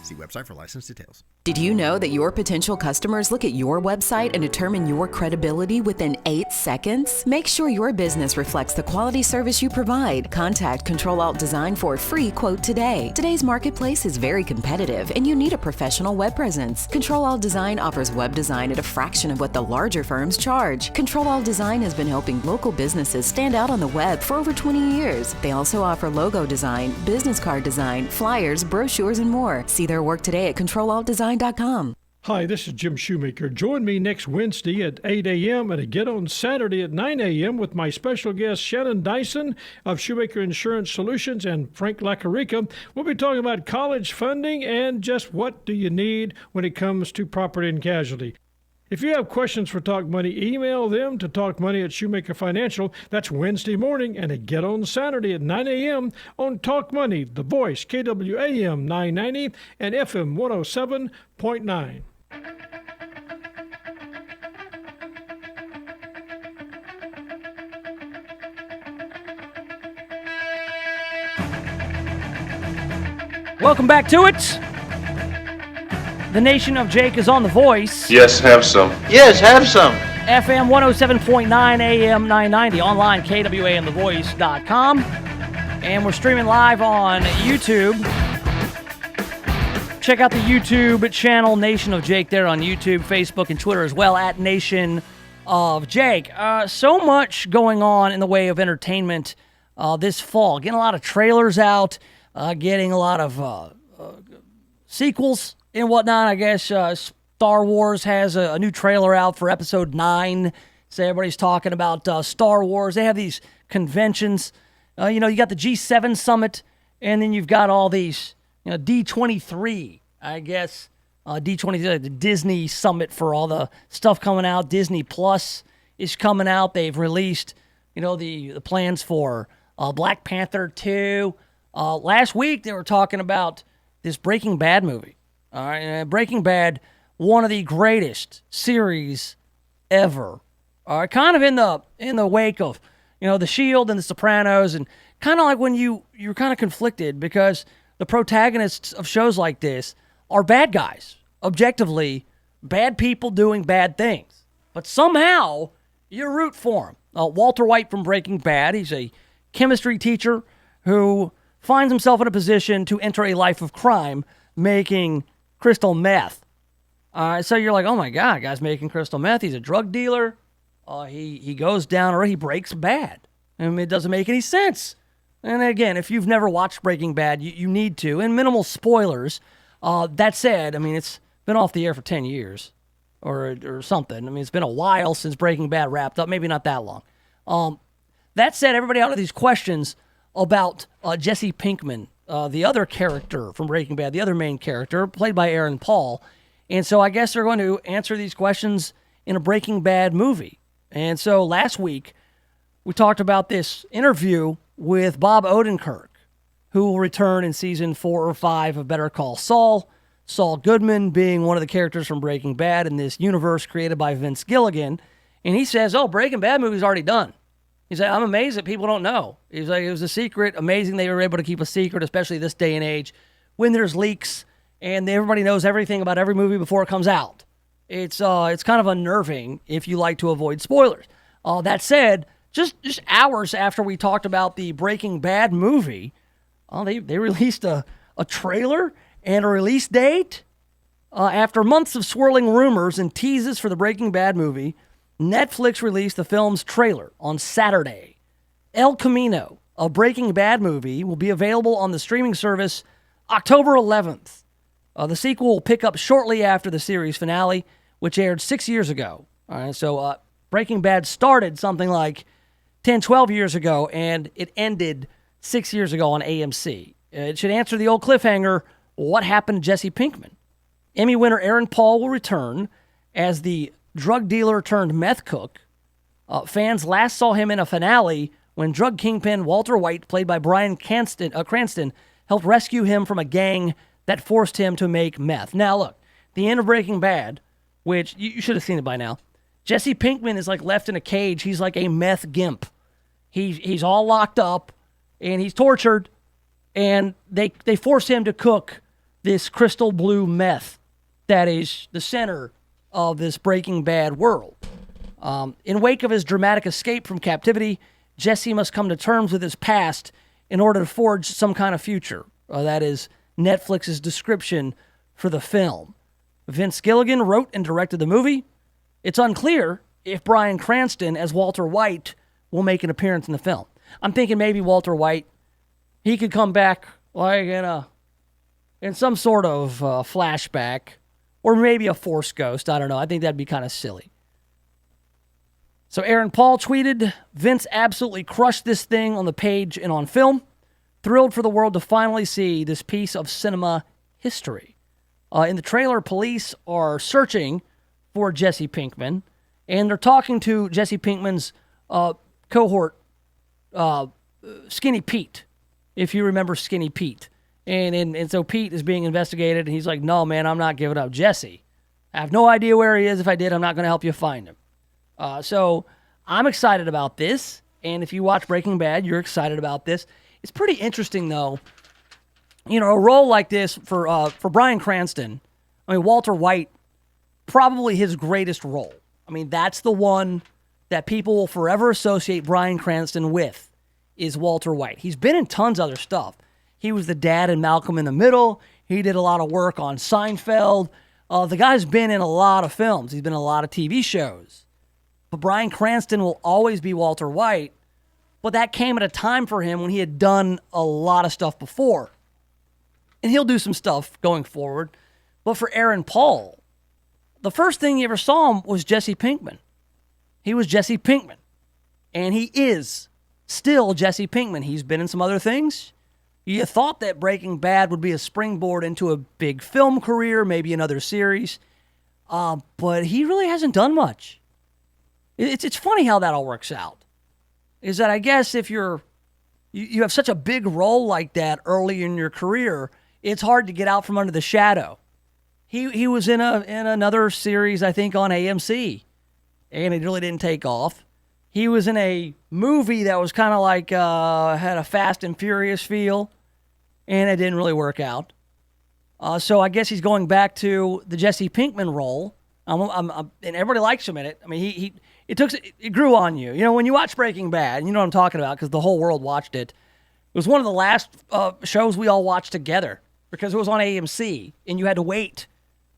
See website for license details. Did you know that your potential customers look at your website and determine your credibility within 8 seconds? Make sure your business reflects the quality service you provide. Contact Control Alt Design for a free quote today. Today's marketplace is very competitive and you need a professional web presence. Control Alt Design offers web design at a fraction of what the larger firms charge. Control Alt Design has been helping local businesses stand out on the web for over 20 years. They also offer logo design, business card design, flyers, brochures, and more. See their work today at ControlAltDesign.com. Hi, this is Jim Shoemaker. Join me next Wednesday at 8 a.m. and again on Saturday at 9 a.m. with my special guest Shannon Dyson of Shoemaker Insurance Solutions and Frank Lacarica. We'll be talking about college funding and just what do you need when it comes to property and casualty. If you have questions for Talk Money, email them to talkmoney@Shoemaker Financial. That's Wednesday morning, and again on Saturday at 9 a.m. on Talk Money, The Voice, KWAM 990 and FM 107.9. Welcome back to it. The Nation of Jake is on The Voice. Yes, have some. Yes, have some. FM 107.9 AM 990. Online, KWAMTheVoice.com. And we're streaming live on YouTube. Check out the YouTube channel, Nation of Jake, there on YouTube, Facebook, and Twitter as well, at Nation of Jake. So much going on in the way of entertainment this fall. Getting a lot of trailers out, getting a lot of sequels and whatnot. I guess Star Wars has a new trailer out for Episode 9. So everybody's talking about Star Wars. They have these conventions. You got the G7 Summit, and then you've got all these, D23, I guess. D23, the Disney Summit for all the stuff coming out. Disney Plus is coming out. They've released, the plans for Black Panther 2. Last week, they were talking about this Breaking Bad movie. All right, Breaking Bad, one of the greatest series ever. All right, kind of in the wake of, The Shield and The Sopranos, and kind of like when you're kind of conflicted because the protagonists of shows like this are bad guys, objectively bad people doing bad things, but somehow you root for them. Walter White from Breaking Bad, he's a chemistry teacher who finds himself in a position to enter a life of crime, making crystal meth. So you're like, oh my God, guy's making crystal meth. He's a drug dealer. He goes down or he breaks bad. I mean, it doesn't make any sense. And again, if you've never watched Breaking Bad, you need to. And minimal spoilers. That said, I mean, it's been off the air for 10 years or something. I mean, it's been a while since Breaking Bad wrapped up. Maybe not that long. That said, everybody out of these questions about Jesse Pinkman, the other character from Breaking Bad, the other main character, played by Aaron Paul. And so I guess they're going to answer these questions in a Breaking Bad movie. And so last week, we talked about this interview with Bob Odenkirk, who will return in season 4 or 5 of Better Call Saul. Saul Goodman being one of the characters from Breaking Bad in this universe created by Vince Gilligan. And he says, Breaking Bad movie's already done. He's like, I'm amazed that people don't know. He's like, it was a secret. Amazing they were able to keep a secret, especially this day and age, when there's leaks and everybody knows everything about every movie before it comes out. It's kind of unnerving if you like to avoid spoilers. That said, just hours after we talked about the Breaking Bad movie, they released a trailer and a release date. After months of swirling rumors and teases for the Breaking Bad movie, Netflix released the film's trailer on Saturday. El Camino, a Breaking Bad movie, will be available on the streaming service October 11th. The sequel will pick up shortly after the series finale, which aired 6 years ago. All right, so Breaking Bad started something like 10, 12 years ago, and it ended 6 years ago on AMC. It should answer the old cliffhanger, what happened to Jesse Pinkman? Emmy winner Aaron Paul will return as the drug dealer turned meth cook. Fans last saw him in a finale when drug kingpin Walter White, played by Bryan Cranston, helped rescue him from a gang that forced him to make meth. Now, look, the end of Breaking Bad, which you should have seen it by now, Jesse Pinkman is like left in a cage. He's like a meth gimp. He's all locked up, and he's tortured, and they force him to cook this crystal blue meth that is the center of this Breaking Bad world. In wake of his dramatic escape from captivity, Jesse must come to terms with his past in order to forge some kind of future. That is Netflix's description for the film. Vince Gilligan wrote and directed the movie. It's unclear if Bryan Cranston as Walter White will make an appearance in the film. I'm thinking maybe Walter White, he could come back like in some sort of flashback, or maybe a Force ghost. I don't know. I think that'd be kind of silly. So Aaron Paul tweeted, Vince absolutely crushed this thing on the page and on film. Thrilled for the world to finally see this piece of cinema history. In the trailer, police are searching for Jesse Pinkman, and they're talking to Jesse Pinkman's cohort, Skinny Pete, if you remember Skinny Pete. And so Pete is being investigated, and he's like, no, man, I'm not giving up Jesse. I have no idea where he is. If I did, I'm not going to help you find him. So I'm excited about this, and if you watch Breaking Bad, you're excited about this. It's pretty interesting, though. You know, a role like this for Bryan Cranston, I mean, Walter White, probably his greatest role. I mean, that's the one that people will forever associate Bryan Cranston with, is Walter White. He's been in tons of other stuff. He was the dad in Malcolm in the Middle. He did a lot of work on Seinfeld. The guy's been in a lot of films. He's been in a lot of TV shows. But Bryan Cranston will always be Walter White. But that came at a time for him when he had done a lot of stuff before. And he'll do some stuff going forward. But for Aaron Paul, the first thing you ever saw him was Jesse Pinkman. He was Jesse Pinkman. And he is still Jesse Pinkman. He's been in some other things. You thought that Breaking Bad would be a springboard into a big film career, maybe another series. But he really hasn't done much. It's funny how that all works out. Is that I guess if you have such a big role like that early in your career, it's hard to get out from under the shadow. He was in another series, I think, on AMC, and it really didn't take off. He was in a movie that was kind of like had a Fast and Furious feel, and it didn't really work out. So I guess he's going back to the Jesse Pinkman role, and everybody likes him in it. I mean, it grew on you. You know, when you watch Breaking Bad, you know what I'm talking about because the whole world watched it. It was one of the last shows we all watched together because it was on AMC, and you had to wait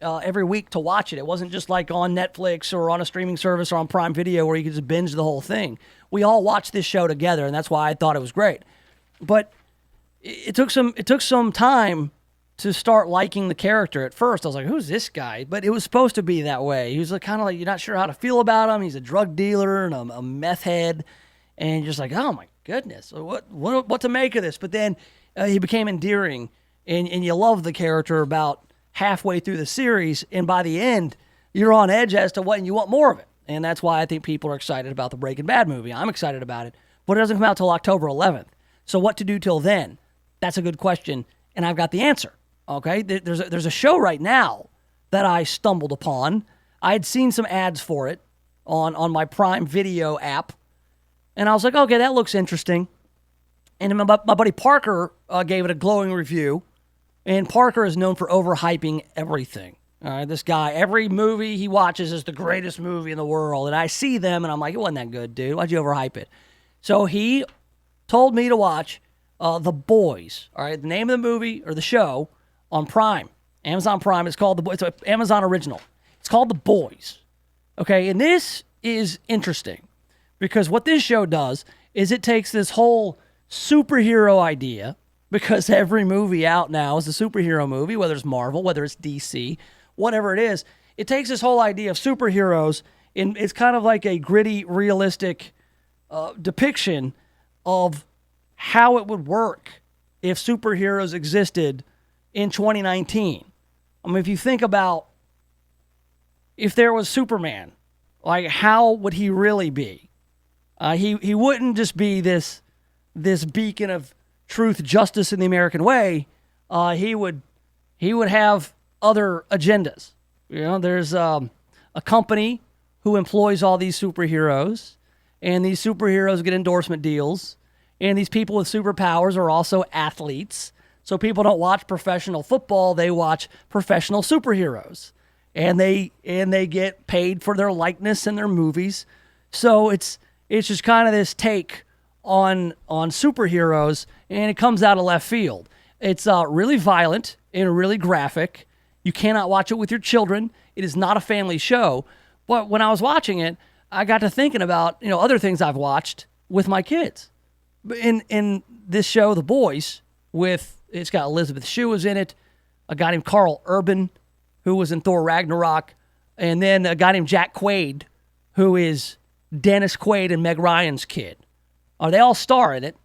every week to watch it. It wasn't just like on Netflix or on a streaming service or on Prime Video where you could just binge the whole thing. We all watched this show together, and that's why I thought it was great. But it took some time to start liking the character. At first, I was like, "Who's this guy?" But it was supposed to be that way. He was kind of like you're not sure how to feel about him. He's a drug dealer and a meth head, and you're just like, "Oh my goodness, what to make of this?" But then he became endearing, and you love the character about halfway through the series, and by the end, you're on edge as to what, and you want more of it. And that's why I think people are excited about the Breaking Bad movie. I'm excited about it, but it doesn't come out till October 11th. So what to do till then? That's a good question, and I've got the answer. Okay, there's a show right now that I stumbled upon. I had seen some ads for it on my Prime Video app, and I was like, okay, that looks interesting. And my buddy Parker gave it a glowing review. And Parker is known for overhyping everything. All right, this guy, every movie he watches is the greatest movie in the world. And I see them, and I'm like, it wasn't that good, dude. Why'd you overhype it? So he told me to watch The Boys. All right, the name of the movie or the show on Prime, Amazon Prime. It's called it's an Amazon original. It's called The Boys. Okay, and this is interesting because what this show does is it takes this whole superhero idea, because every movie out now is a superhero movie, whether it's Marvel, whether it's DC, whatever it is. It takes this whole idea of superheroes, and it's kind of like a gritty, realistic depiction of how it would work if superheroes existed in 2019. I mean, if you think about if there was Superman, like how would he really be? He wouldn't just be this beacon of truth, justice, in the American way. He would have other agendas. There's a company who employs all these superheroes, and these superheroes get endorsement deals, and these people with superpowers are also athletes. So people don't watch professional football; they watch professional superheroes, and they get paid for their likeness in their movies. So it's just kind of this take on superheroes, and it comes out of left field. It's really violent and really graphic. You cannot watch it with your children. It is not a family show. But when I was watching it, I got to thinking about other things I've watched with my kids. In this show, The Boys, it's got Elizabeth Shue was in it, a guy named Carl Urban, who was in Thor Ragnarok, and then a guy named Jack Quaid, who is Dennis Quaid and Meg Ryan's kid. They all star in it.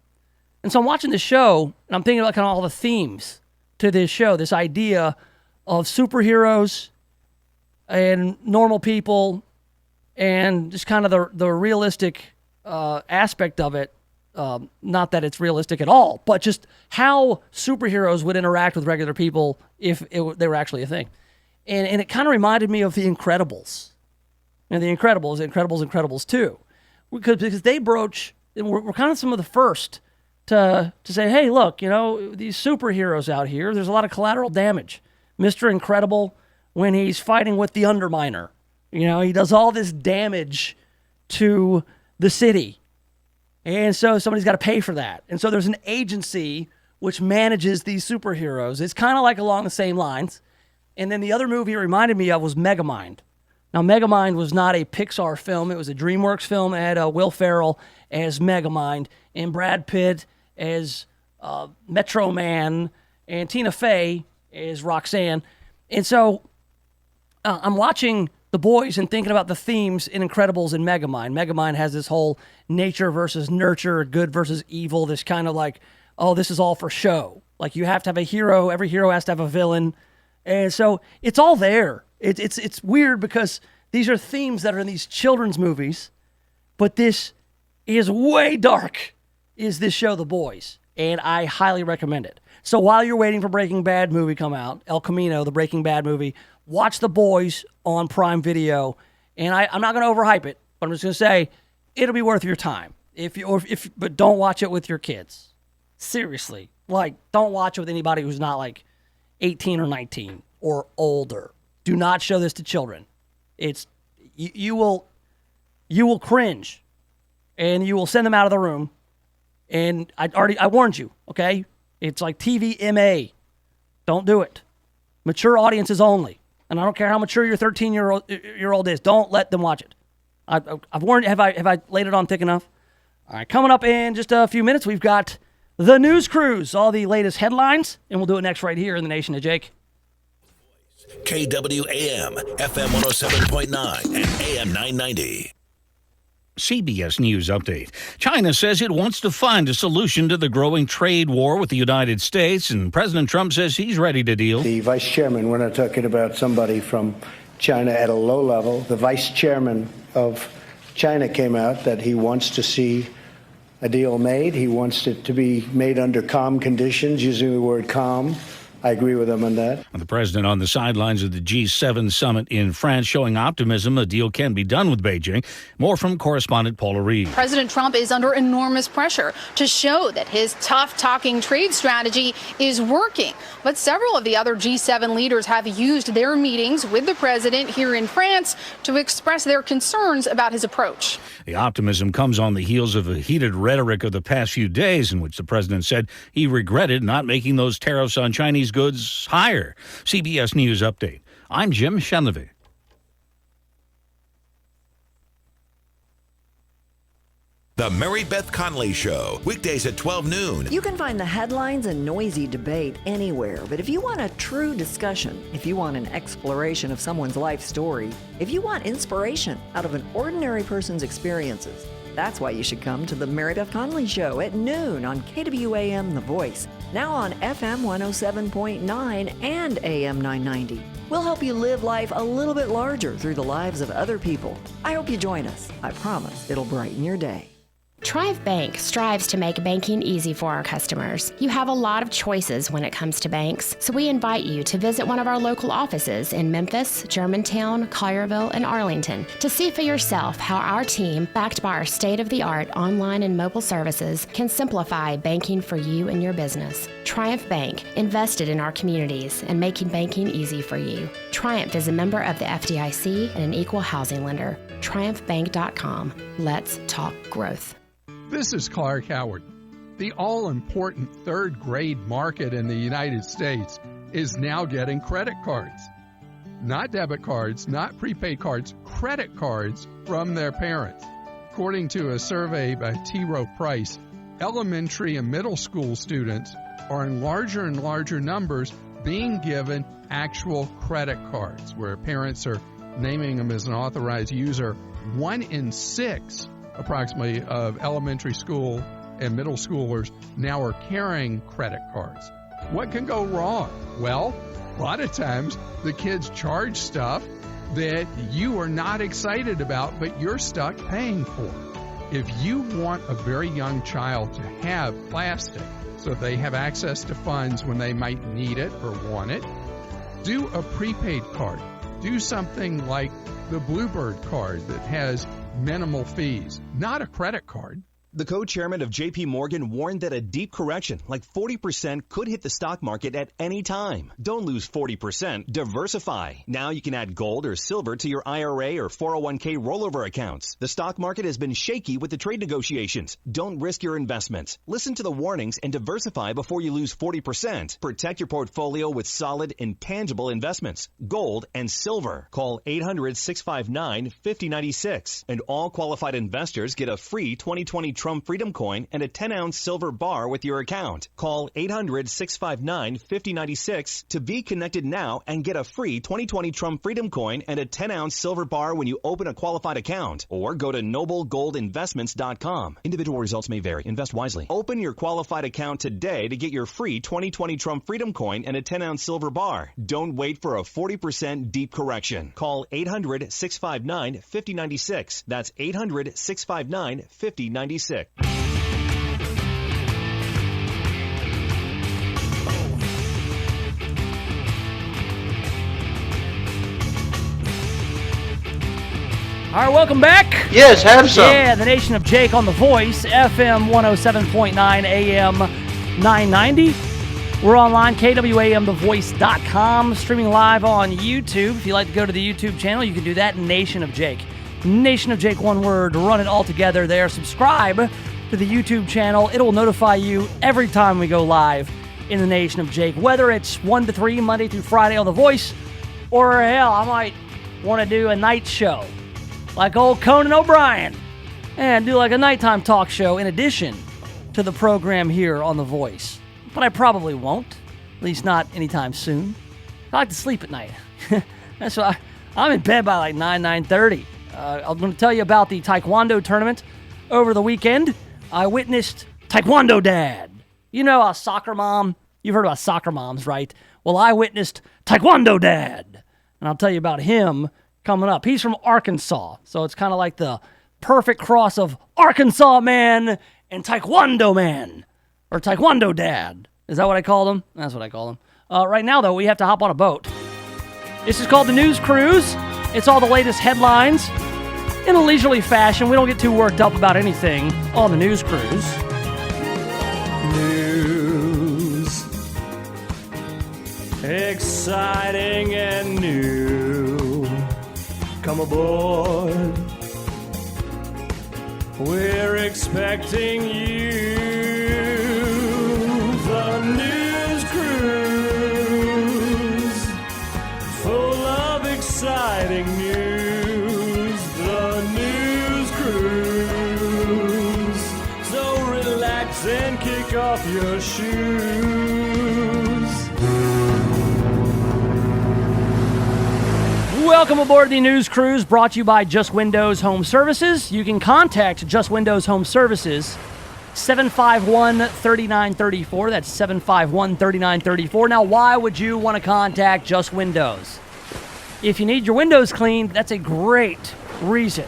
And so I'm watching this show, and I'm thinking about kind of all the themes to this show, this idea of superheroes and normal people, and just kind of the realistic aspect of it. Not that it's realistic at all, but just how superheroes would interact with regular people if they were actually a thing. And it kind of reminded me of The Incredibles. And The Incredibles 2. Because they broach, we're kind of some of the first to say, hey, look, these superheroes out here, there's a lot of collateral damage. Mr. Incredible, when he's fighting with the Underminer, he does all this damage to the city. And so somebody's got to pay for that. And so there's an agency which manages these superheroes. It's kind of like along the same lines. And then the other movie it reminded me of was Megamind. Now, Megamind was not a Pixar film. It was a DreamWorks film. It had Will Ferrell as Megamind and Brad Pitt as Metro Man and Tina Fey as Roxanne. And so I'm watching The Boys and thinking about the themes in Incredibles and Megamind. Megamind has this whole nature versus nurture, good versus evil, this kind of like, oh, this is all for show. Like you have to have a hero. Every hero has to have a villain. And so it's all there. It's weird because these are themes that are in these children's movies, but this is way dark, is this show, The Boys. And I highly recommend it. So while you're waiting for Breaking Bad movie come out, El Camino, the Breaking Bad movie, watch The Boys on Prime Video. And I'm not going to overhype it, but I'm just going to say it'll be worth your time. But don't watch it with your kids. Seriously. Like, don't watch it with anybody who's not like 18 or 19 or older. Do not show this to children. You will cringe, and you will send them out of the room. And I warned you, okay? It's like TV MA. Don't do it. Mature audiences only. And I don't care how mature your 13-year-old is. Don't let them watch it. I've warned you. Have I laid it on thick enough? All right, coming up in just a few minutes, we've got the News Cruise, all the latest headlines, and we'll do it next right here in the Nation of Jake. KWAM, FM 107.9 and AM 990. CBS News Update. China says it wants to find a solution to the growing trade war with the United States, and President Trump says he's ready to deal. The vice chairman, we're not talking about somebody from China at a low level. The vice chairman of China came out that he wants to see a deal made. He wants it to be made under calm conditions, using the word calm. I agree with him on that. The president on the sidelines of the G7 summit in France, showing optimism a deal can be done with Beijing. More from correspondent Paula Reed. President Trump is under enormous pressure to show that his tough-talking trade strategy is working. But several of the other G7 leaders have used their meetings with the president here in France to express their concerns about his approach. The optimism comes on the heels of the heated rhetoric of the past few days, in which the president said he regretted not making those tariffs on Chinese goods higher. CBS News Update. I'm Jim Chenlevy. The Mary Beth Connolly Show, weekdays at 12 noon. You can find the headlines and noisy debate anywhere, but if you want a true discussion, if you want an exploration of someone's life story, if you want inspiration out of an ordinary person's experiences, That's why you should come to the Mary Beth Conley Show at noon on KWAM The Voice, now on FM 107.9 and AM 990. We'll help you live life a little bit larger through the lives of other people. I hope you join us. I promise it'll brighten your day. Triumph Bank strives to make banking easy for our customers. You have a lot of choices when it comes to banks, so we invite you to visit one of our local offices in Memphis, Germantown, Collierville, and Arlington to see for yourself how our team, backed by our state-of-the-art online and mobile services, can simplify banking for you and your business. Triumph Bank, invested in our communities and making banking easy for you. Triumph is a member of the FDIC and an equal housing lender. TriumphBank.com. Let's talk growth. This is Clark Howard. The all-important third-grade market in the United States is now getting credit cards. Not debit cards, not prepaid cards, credit cards from their parents. According to a survey by T. Rowe Price, elementary and middle school students are in larger and larger numbers being given actual credit cards, where parents are naming them as an authorized user. 1 in 6 approximately of elementary school and middle schoolers now are carrying credit cards. What can go wrong? Well, a lot of times the kids charge stuff that you are not excited about, but you're stuck paying for. If you want a very young child to have plastic so they have access to funds when they might need it or want it, do a prepaid card. Do something like the Bluebird card that has minimal fees, not a credit card. The co-chairman of J.P. Morgan warned that a deep correction, like 40%, could hit the stock market at any time. Don't lose 40%. Diversify. Now you can add gold or silver to your IRA or 401k rollover accounts. The stock market has been shaky with the trade negotiations. Don't risk your investments. Listen to the warnings and diversify before you lose 40%. Protect your portfolio with solid, intangible investments, gold and silver. Call 800-659-5096. And all qualified investors get a free 2020 Trump Freedom Coin and a 10-ounce silver bar with your account. Call 800-659-5096 to be connected now and get a free 2020 Trump Freedom Coin and a 10-ounce silver bar when you open a qualified account. Or go to noblegoldinvestments.com. Individual results may vary. Invest wisely. Open your qualified account today to get your free 2020 Trump Freedom Coin and a 10-ounce silver bar. Don't wait for a 40% deep correction. Call 800-659-5096. That's 800-659-5096. All right, welcome back. Yes, have some. Yeah, the Nation of Jake on The Voice, FM 107.9, AM 990. We're online, KWAMTheVoice.com, streaming live on YouTube. If you'd like to go to the YouTube channel, you can do that, Nation of Jake. Nation of Jake, one word, run it all together there. Subscribe to the YouTube channel. It'll notify you every time we go live in the Nation of Jake, whether it's 1 to 3, Monday through Friday on The Voice, or hell, I might want to do a night show like old Conan O'Brien and do like a nighttime talk show in addition to the program here on The Voice. But I probably won't, at least not anytime soon. I like to sleep at night. That's why I'm in bed by like 9:30. I'm going to tell you about the Taekwondo tournament over the weekend. I witnessed Taekwondo Dad. You know, a soccer mom. You've heard about soccer moms, right? Well, I witnessed Taekwondo Dad. And I'll tell you about him coming up. He's from Arkansas. So it's kind of like the perfect cross of Arkansas man and Taekwondo man. Or Taekwondo Dad. Is that what I called him? That's what I call him. Right now, though, we have to hop on a boat. This is called the News Cruise. It's all the latest headlines in a leisurely fashion. We don't get too worked up about anything on the News Cruise. News. Exciting and new. Come aboard. We're expecting you. The News Cruise. Full of exciting news. The News Cruise. So relax and kick off your shoes. Welcome aboard the News Cruise, brought to you by Just Windows Home Services. You can contact Just Windows Home Services, 751-3934. That's 751-3934. Now, why would you want to contact Just Windows? If you need your windows cleaned, that's a great reason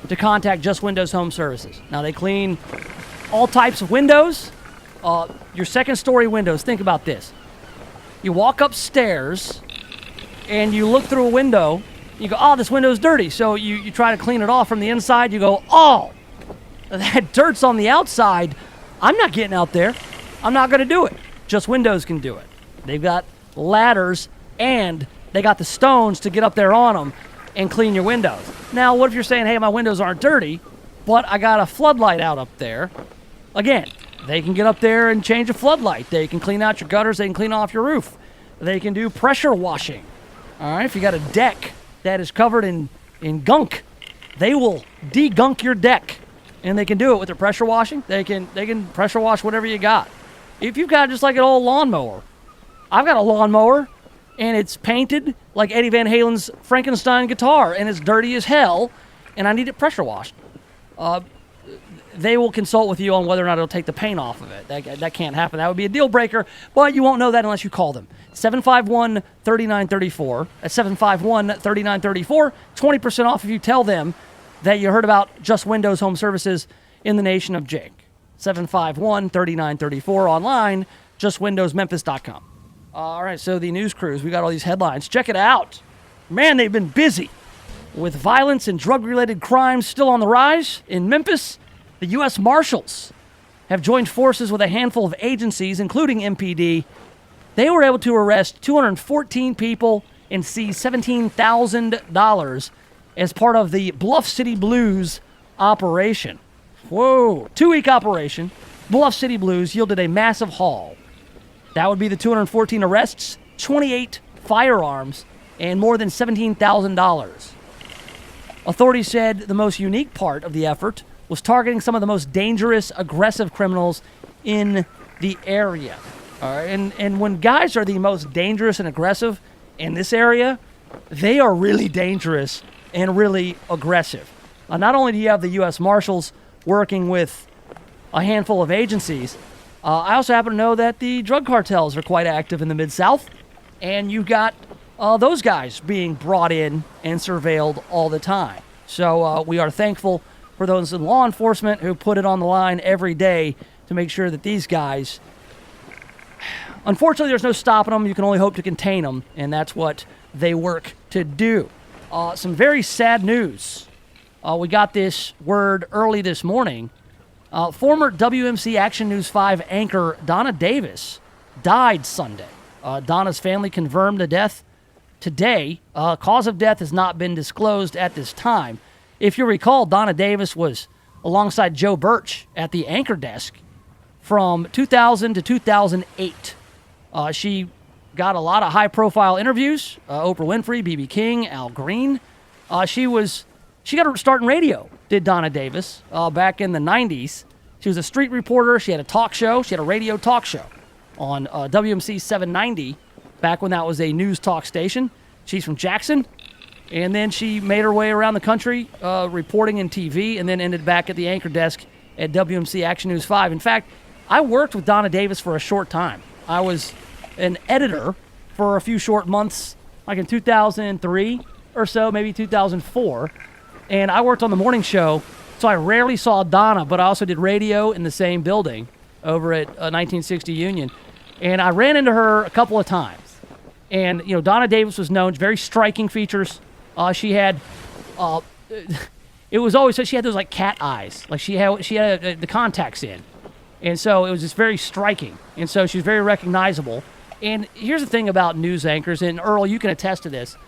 to contact Just Windows Home Services. Now, they clean all types of windows. Your second-story windows, think about this. You walk upstairs, and you look through a window, you go, oh, this window's dirty. So you try to clean it off from the inside. You go, oh, that dirt's on the outside. I'm not getting out there. I'm not going to do it. Just Windows can do it. They've got ladders, and they got the stones to get up there on them and clean your windows. Now, what if you're saying, hey, my windows aren't dirty, but I got a floodlight out up there? Again, they can get up there and change a floodlight. They can clean out your gutters. They can clean off your roof. They can do pressure washing. All right, if you got a deck that is covered in gunk, they will de-gunk your deck, and they can do it with their pressure washing. They can pressure wash whatever you got. If you've got just like an old lawnmower, I've got a lawnmower, and it's painted like Eddie Van Halen's Frankenstein guitar, and it's dirty as hell, and I need it pressure washed. They will consult with you on whether or not it'll take the paint off of it. That can't happen. That would be a deal breaker, but you won't know that unless you call them. 751-3934. That's 751-3934. 20% off if you tell them that you heard about Just Windows Home Services in the Nation of Jake. 751-3934. Online, justwindowsmemphis.com. All right, so the news crews, we got all these headlines. Check it out. Man, they've been busy. With violence and drug-related crimes still on the rise in Memphis, the U.S. Marshals have joined forces with a handful of agencies, including MPD. They were able to arrest 214 people and seize $17,000 as part of the Bluff City Blues operation. Whoa. 2-week operation. Bluff City Blues yielded a massive haul. That would be the 214 arrests, 28 firearms, and more than $17,000. Authorities said the most unique part of the effort was targeting some of the most dangerous, aggressive criminals in the area. All right, and when guys are the most dangerous and aggressive in this area, they are really dangerous and really aggressive. Not only do you have the U.S. Marshals working with a handful of agencies, I also happen to know that the drug cartels are quite active in the Mid-South, and you've got those guys being brought in and surveilled all the time. So we are thankful for those in law enforcement who put it on the line every day to make sure that these guys... Unfortunately, there's no stopping them. You can only hope to contain them, and that's what they work to do. Some very sad news. We got this word early this morning. Former WMC Action News 5 anchor Donna Davis died Sunday. Donna's family confirmed the death today. Cause of death has not been disclosed at this time. If you recall, Donna Davis was alongside Joe Birch at the anchor desk from 2000 to 2008. She got a lot of high-profile interviews. Oprah Winfrey, B.B. King, Al Green. She got her start in radio, did Donna Davis, back in the 90s. She was a street reporter. She had a talk show. She had a radio talk show on WMC 790 back when that was a news talk station. She's from Jackson. And then she made her way around the country reporting in TV and then ended back at the anchor desk at WMC Action News 5. In fact, I worked with Donna Davis for a short time. I was an editor for a few short months, like in 2003 or so, maybe 2004. And I worked on the morning show, so I rarely saw Donna, but I also did radio in the same building over at 1960 Union. And I ran into her a couple of times. And, you know, Donna Davis was known, very striking features. She had, it was always, so she had those like cat eyes. Like she had the contacts in. And so it was just very striking. And so she was very recognizable. And here's the thing about news anchors, and Earl, you can attest to this.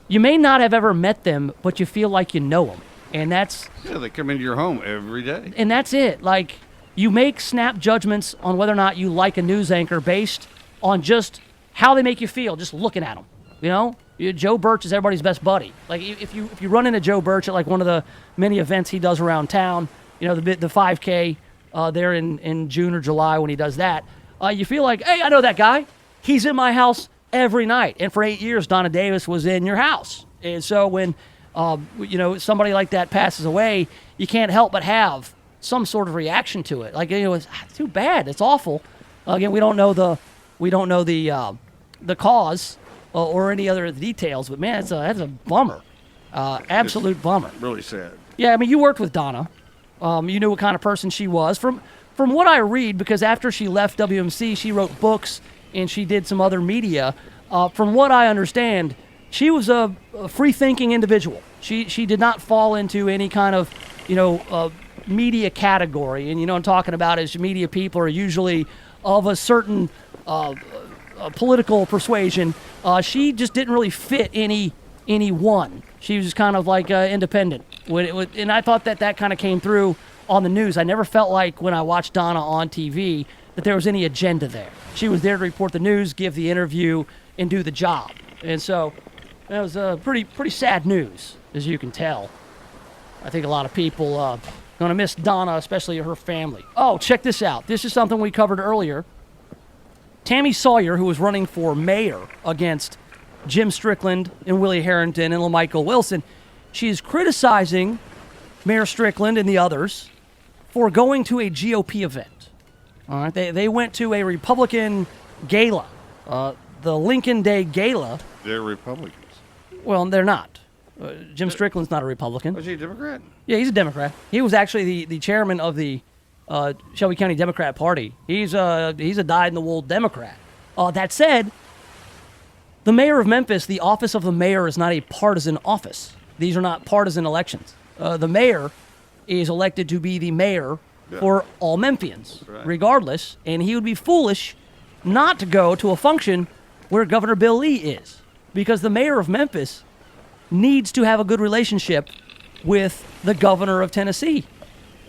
You may not have ever met them, but you feel like you know them. And that's... Yeah, they come into your home every day. And that's it. Like, you make snap judgments on whether or not you like a news anchor based on just how they make you feel, just looking at them. You know? Joe Birch is everybody's best buddy. Like, if you run into Joe Birch at, like, one of the many events he does around town, you know, the 5K there in June or July when he does that, you feel like, hey, I know that guy. He's in my house every night. And for 8 years, Donna Davis was in your house. And so when, somebody like that passes away, you can't help but have some sort of reaction to it. Like, it's too bad. It's awful. Again, we don't know the cause or any other details, but man, that's a bummer. Absolute bummer. Really sad. Yeah, I mean, you worked with Donna. You knew what kind of person she was. From what I read, because after she left WMC, she wrote books and she did some other media. From what I understand, she was a free-thinking individual. She did not fall into any kind of, media category. And, I'm talking about is media people are usually of a certain political persuasion. She just didn't really fit any one. She was just kind of like independent. And I thought that kind of came through on the news. I never felt like when I watched Donna on TV that there was any agenda there. She was there to report the news, give the interview, and do the job. And so that was pretty sad news, as you can tell. I think a lot of people going to miss Donna, especially her family. Oh, check this out. This is something we covered earlier. Tammy Sawyer, who was running for mayor against Jim Strickland and Willie Harrington and LaMichael Wilson, she is criticizing Mayor Strickland and the others for going to a GOP event. All right, they went to a Republican gala, the Lincoln Day Gala. They're Republicans. Well, they're not. Jim Strickland's not a Republican. Was he a Democrat? Yeah, he's a Democrat. He was actually the chairman of the Shelby County Democrat Party. He's a dyed-in-the-wool Democrat. That said, the mayor of Memphis, the office of the mayor is not a partisan office. These are not partisan elections. The mayor is elected to be the mayor for all Memphians, regardless, and he would be foolish not to go to a function where Governor Bill Lee is, because the mayor of Memphis needs to have a good relationship with the governor of Tennessee.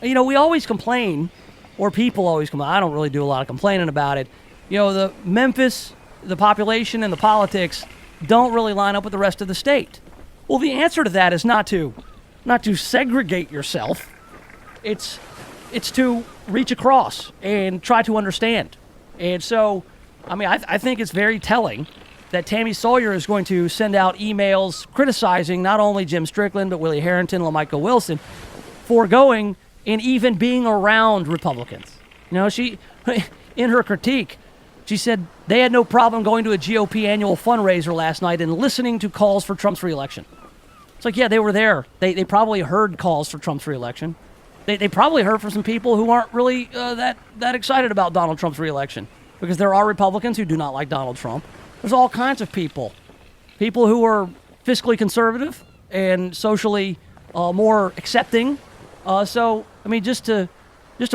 We always complain, or people always complain. I don't really do a lot of complaining about it. The Memphis, the population and the politics don't really line up with the rest of the state. Well, the answer to that is not to segregate yourself. It's to reach across and try to understand. And so, I think it's very telling that Tammy Sawyer is going to send out emails criticizing not only Jim Strickland, but Willie Harrington, LaMichael Wilson, for going and even being around Republicans. She, in her critique, she said they had no problem going to a GOP annual fundraiser last night and listening to calls for Trump's reelection. It's like, yeah, they were there. They probably heard calls for Trump's reelection. They probably heard from some people who aren't really that excited about Donald Trump's reelection, because there are Republicans who do not like Donald Trump. There's all kinds of people who are fiscally conservative and socially more accepting. So, just to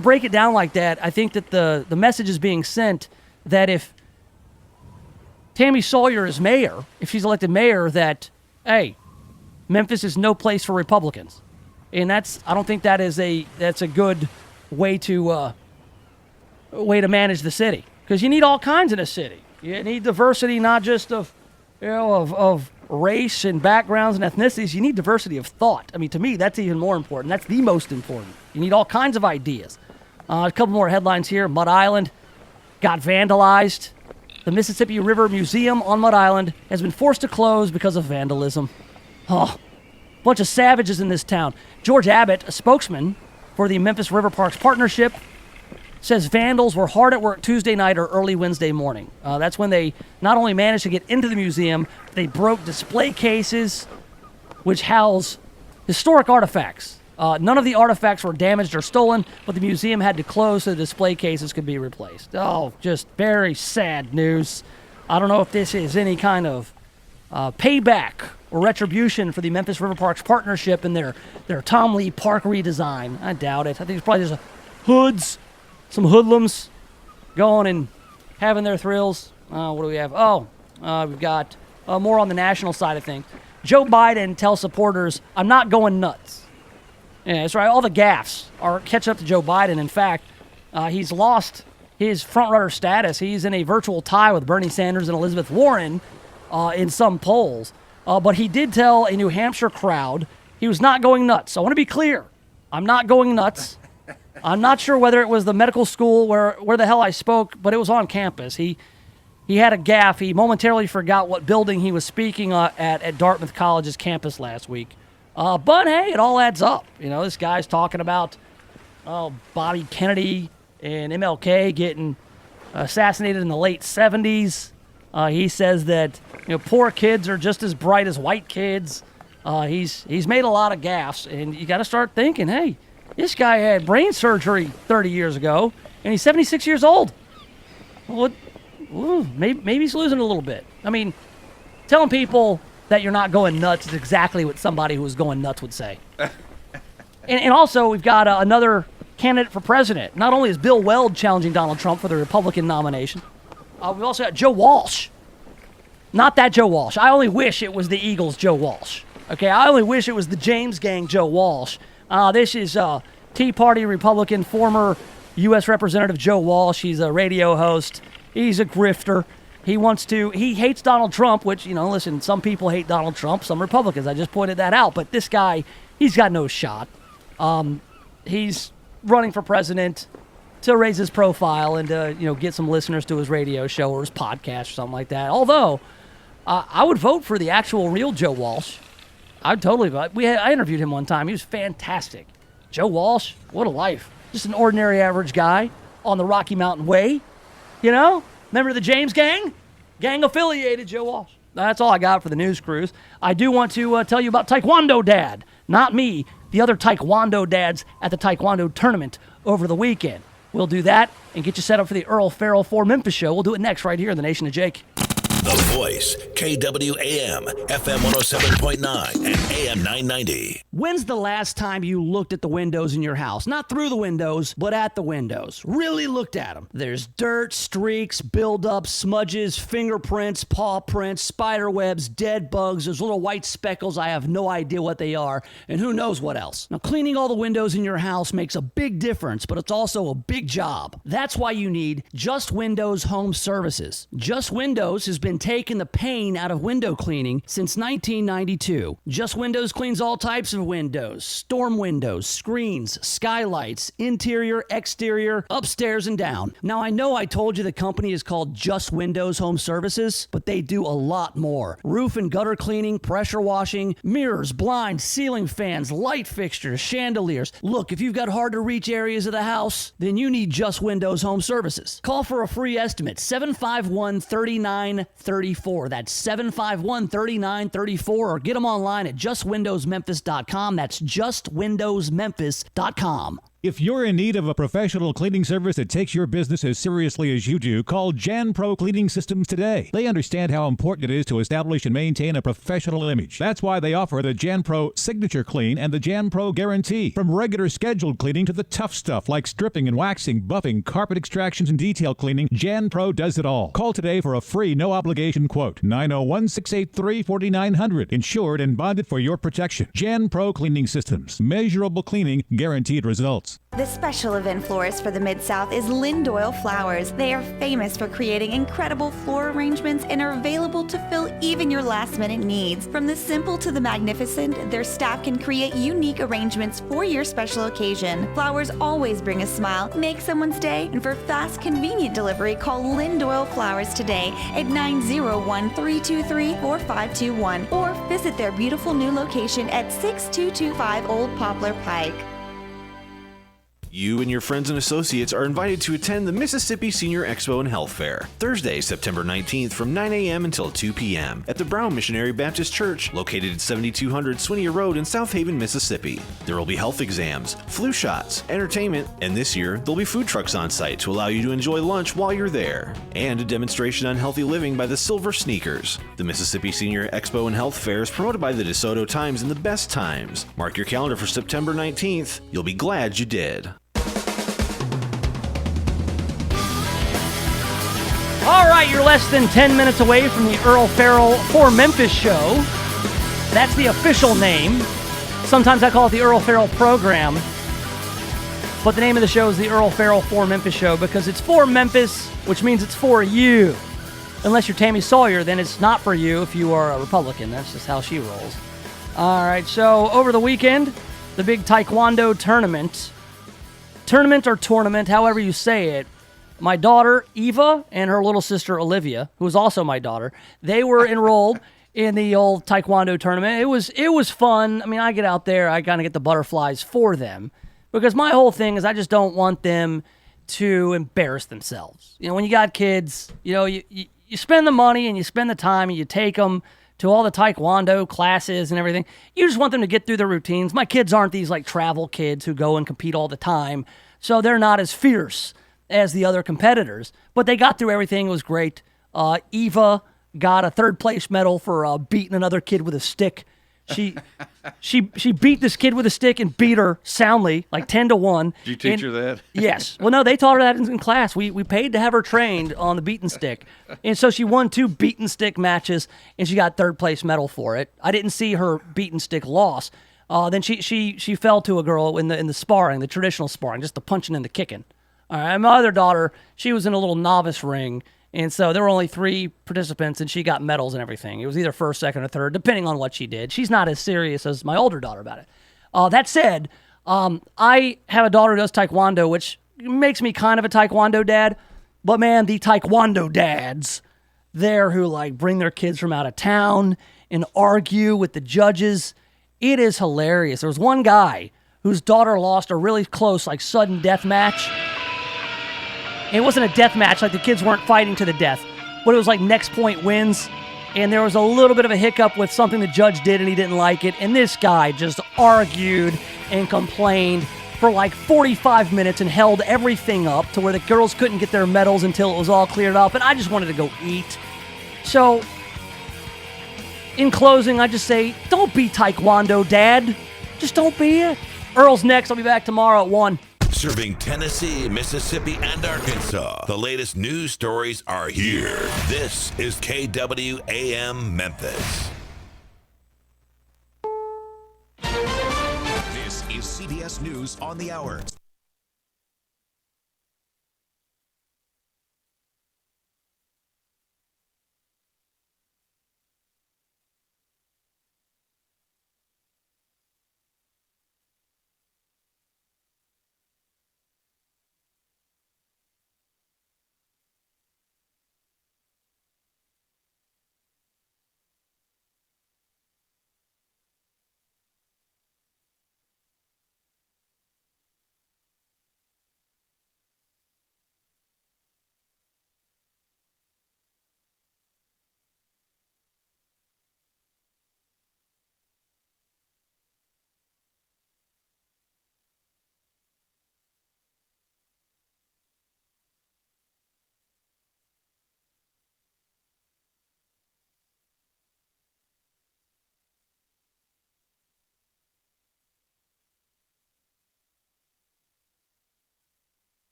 break it down like that, I think that the message is being sent that if Tammy Sawyer is mayor, if she's elected mayor, that, hey, Memphis is no place for Republicans. And I don't think that's a good way to manage the city, because you need all kinds in a city. You need diversity, not just of race and backgrounds and ethnicities. You need diversity of thought. To me, that's even more important. That's the most important. You need all kinds of ideas. A couple more headlines here. Mud Island got vandalized. The Mississippi River Museum on Mud Island has been forced to close because of vandalism. Oh, bunch of savages in this town. George Abbott, a spokesman for the Memphis River Parks Partnership, says vandals were hard at work Tuesday night or early Wednesday morning. That's when they not only managed to get into the museum, they broke display cases which house historic artifacts. None of the artifacts were damaged or stolen, but the museum had to close so the display cases could be replaced. Oh, just very sad news. I don't know if this is any kind of payback or retribution for the Memphis River Parks Partnership and their Tom Lee Park redesign. I doubt it. I think it's probably just some hoodlums going and having their thrills. What do we have? We've got more on the national side of things. Joe Biden tells supporters, I'm not going nuts. Yeah, that's right. All the gaffes are catching up to Joe Biden. In fact, he's lost his front-runner status. He's in a virtual tie with Bernie Sanders and Elizabeth Warren in some polls. But he did tell a New Hampshire crowd he was not going nuts. So I want to be clear. I'm not going nuts. I'm not sure whether it was the medical school where the hell I spoke, but it was on campus. He he had a gaffe. He momentarily forgot what building he was speaking at Dartmouth College's campus last week. But, hey, it all adds up. This guy's talking about Bobby Kennedy and MLK getting assassinated in the late 70s. He says that poor kids are just as bright as white kids. He's made a lot of gaffes, and you got to start thinking, hey, this guy had brain surgery 30 years ago, and he's 76 years old. Maybe he's losing a little bit. I mean, telling people that you're not going nuts is exactly what somebody who was going nuts would say. and also, we've got another candidate for president. Not only is Bill Weld challenging Donald Trump for the Republican nomination, we've also got Joe Walsh. Not that Joe Walsh. I only wish it was the Eagles' Joe Walsh. Okay, I only wish it was the James Gang Joe Walsh. This is Tea Party Republican, former U.S. Representative Joe Walsh. He's a radio host. He's a grifter. He hates Donald Trump, which, listen, some people hate Donald Trump, some Republicans. I just pointed that out. But this guy, he's got no shot. He's running for president to raise his profile and to, get some listeners to his radio show or his podcast or something like that. Although, I would vote for the actual real Joe Walsh. I'd totally vote. I interviewed him one time. He was fantastic. Joe Walsh, what a life. Just an ordinary average guy on the Rocky Mountain Way. Remember the James Gang? Gang-affiliated Joe Walsh. That's all I got for the news cruise. I do want to tell you about Taekwondo Dad. Not me, the other Taekwondo dads at the Taekwondo tournament over the weekend. We'll do that and get you set up for the Earl Farrell for Memphis show. We'll do it next right here in the Nation of Jake. The Voice, KWAM, FM 107.9 and AM 990. When's the last time you looked at the windows in your house? Not through the windows, but at the windows. Really looked at them. There's dirt, streaks, buildup, smudges, fingerprints, paw prints, spider webs, dead bugs. There's little white speckles. I have no idea what they are, and who knows what else. Now, cleaning all the windows in your house makes a big difference, but it's also a big job. That's why you need Just Windows Home Services. Just Windows has been taking the pain out of window cleaning since 1992. Just Windows cleans all types of windows, storm windows, screens, skylights, interior, exterior, upstairs and down. Now, I know I told you the company is called Just Windows Home Services, but they do a lot more. Roof and gutter cleaning, pressure washing, mirrors, blinds, ceiling fans, light fixtures, chandeliers. Look, if you've got hard to reach areas of the house, then you need Just Windows Home Services. Call for a free estimate, 751-3934. That's 751-3934, or get them online at justwindowsmemphis.com. That's justwindowsmemphis.com. If you're in need of a professional cleaning service that takes your business as seriously as you do, call Jan Pro Cleaning Systems today. They understand how important it is to establish and maintain a professional image. That's why they offer the Jan Pro Signature Clean and the Jan Pro Guarantee. From regular scheduled cleaning to the tough stuff like stripping and waxing, buffing, carpet extractions, and detail cleaning, Jan Pro does it all. Call today for a free no-obligation quote. 901-683-4900. Insured and bonded for your protection. Jan Pro Cleaning Systems. Measurable cleaning, guaranteed results. The special event florist for the Mid-South is Lynn Doyle Flowers. They are famous for creating incredible floral arrangements and are available to fill even your last-minute needs. From the simple to the magnificent, their staff can create unique arrangements for your special occasion. Flowers always bring a smile, make someone's day, and for fast, convenient delivery, call Lynn Doyle Flowers today at 901-323-4521 or visit their beautiful new location at 6225 Old Poplar Pike. You and your friends and associates are invited to attend the Mississippi Senior Expo and Health Fair, Thursday, September 19th from 9 a.m. until 2 p.m. at the Brown Missionary Baptist Church, located at 7200 Swinia Road in South Haven, Mississippi. There will be health exams, flu shots, entertainment, and this year, there'll be food trucks on site to allow you to enjoy lunch while you're there, and a demonstration on healthy living by the Silver Sneakers. The Mississippi Senior Expo and Health Fair is promoted by the DeSoto Times and the Best Times. Mark your calendar for September 19th. You'll be glad you did. All right, you're less than 10 minutes away from the Earl Farrell for Memphis show. That's the official name. Sometimes I call it the Earl Farrell program. But the name of the show is the Earl Farrell for Memphis show because it's for Memphis, which means it's for you. Unless you're Tammy Sawyer, then it's not for you if you are a Republican. That's just how she rolls. All right, so over the weekend, the big Taekwondo tournament or tournament, however you say it, my daughter, Eva, and her little sister, Olivia, who is also my daughter, they were enrolled in the old Taekwondo tournament. It was fun. I mean, I get out there, I kind of get the butterflies for them because my whole thing is I just don't want them to embarrass themselves. You know, when you got kids, you know, you spend the money and you spend the time and you take them to all the Taekwondo classes and everything. You just want them to get through their routines. My kids aren't these like travel kids who go and compete all the time, so they're not as fierce as the other competitors, but they got through everything. It was great. Eva got a third place medal for beating another kid with a stick. She beat this kid with a stick and beat her soundly, like 10-1. Did you teach her that? Yes. Well, no, they taught her that in class. We paid to have her trained on the beaten stick. And so she won 2 beaten stick matches, and she got third place medal for it. I didn't see her beaten stick loss. Then she fell to a girl in the sparring, the traditional sparring, just the punching and the kicking. All right, my other daughter, she was in a little novice ring, and so there were only 3 participants, and she got medals and everything. It was either first, second, or third, depending on what she did. She's not as serious as my older daughter about it. That said, I have a daughter who does Taekwondo, which makes me kind of a Taekwondo dad. But, man, the Taekwondo dads there who, like, bring their kids from out of town and argue with the judges, it is hilarious. There was one guy whose daughter lost a really close, like, sudden death match. It wasn't a death match, like the kids weren't fighting to the death, but it was like next point wins, and there was a little bit of a hiccup with something the judge did, and he didn't like it, and this guy just argued and complained for like 45 minutes and held everything up to where the girls couldn't get their medals until it was all cleared up, and I just wanted to go eat. So, in closing, I just say, don't be Taekwondo, Dad. Just don't be it. Earl's next. I'll be back tomorrow at 1. Serving Tennessee, Mississippi, and Arkansas. The latest news stories are here. This is KWAM Memphis. This is CBS News on the Hour.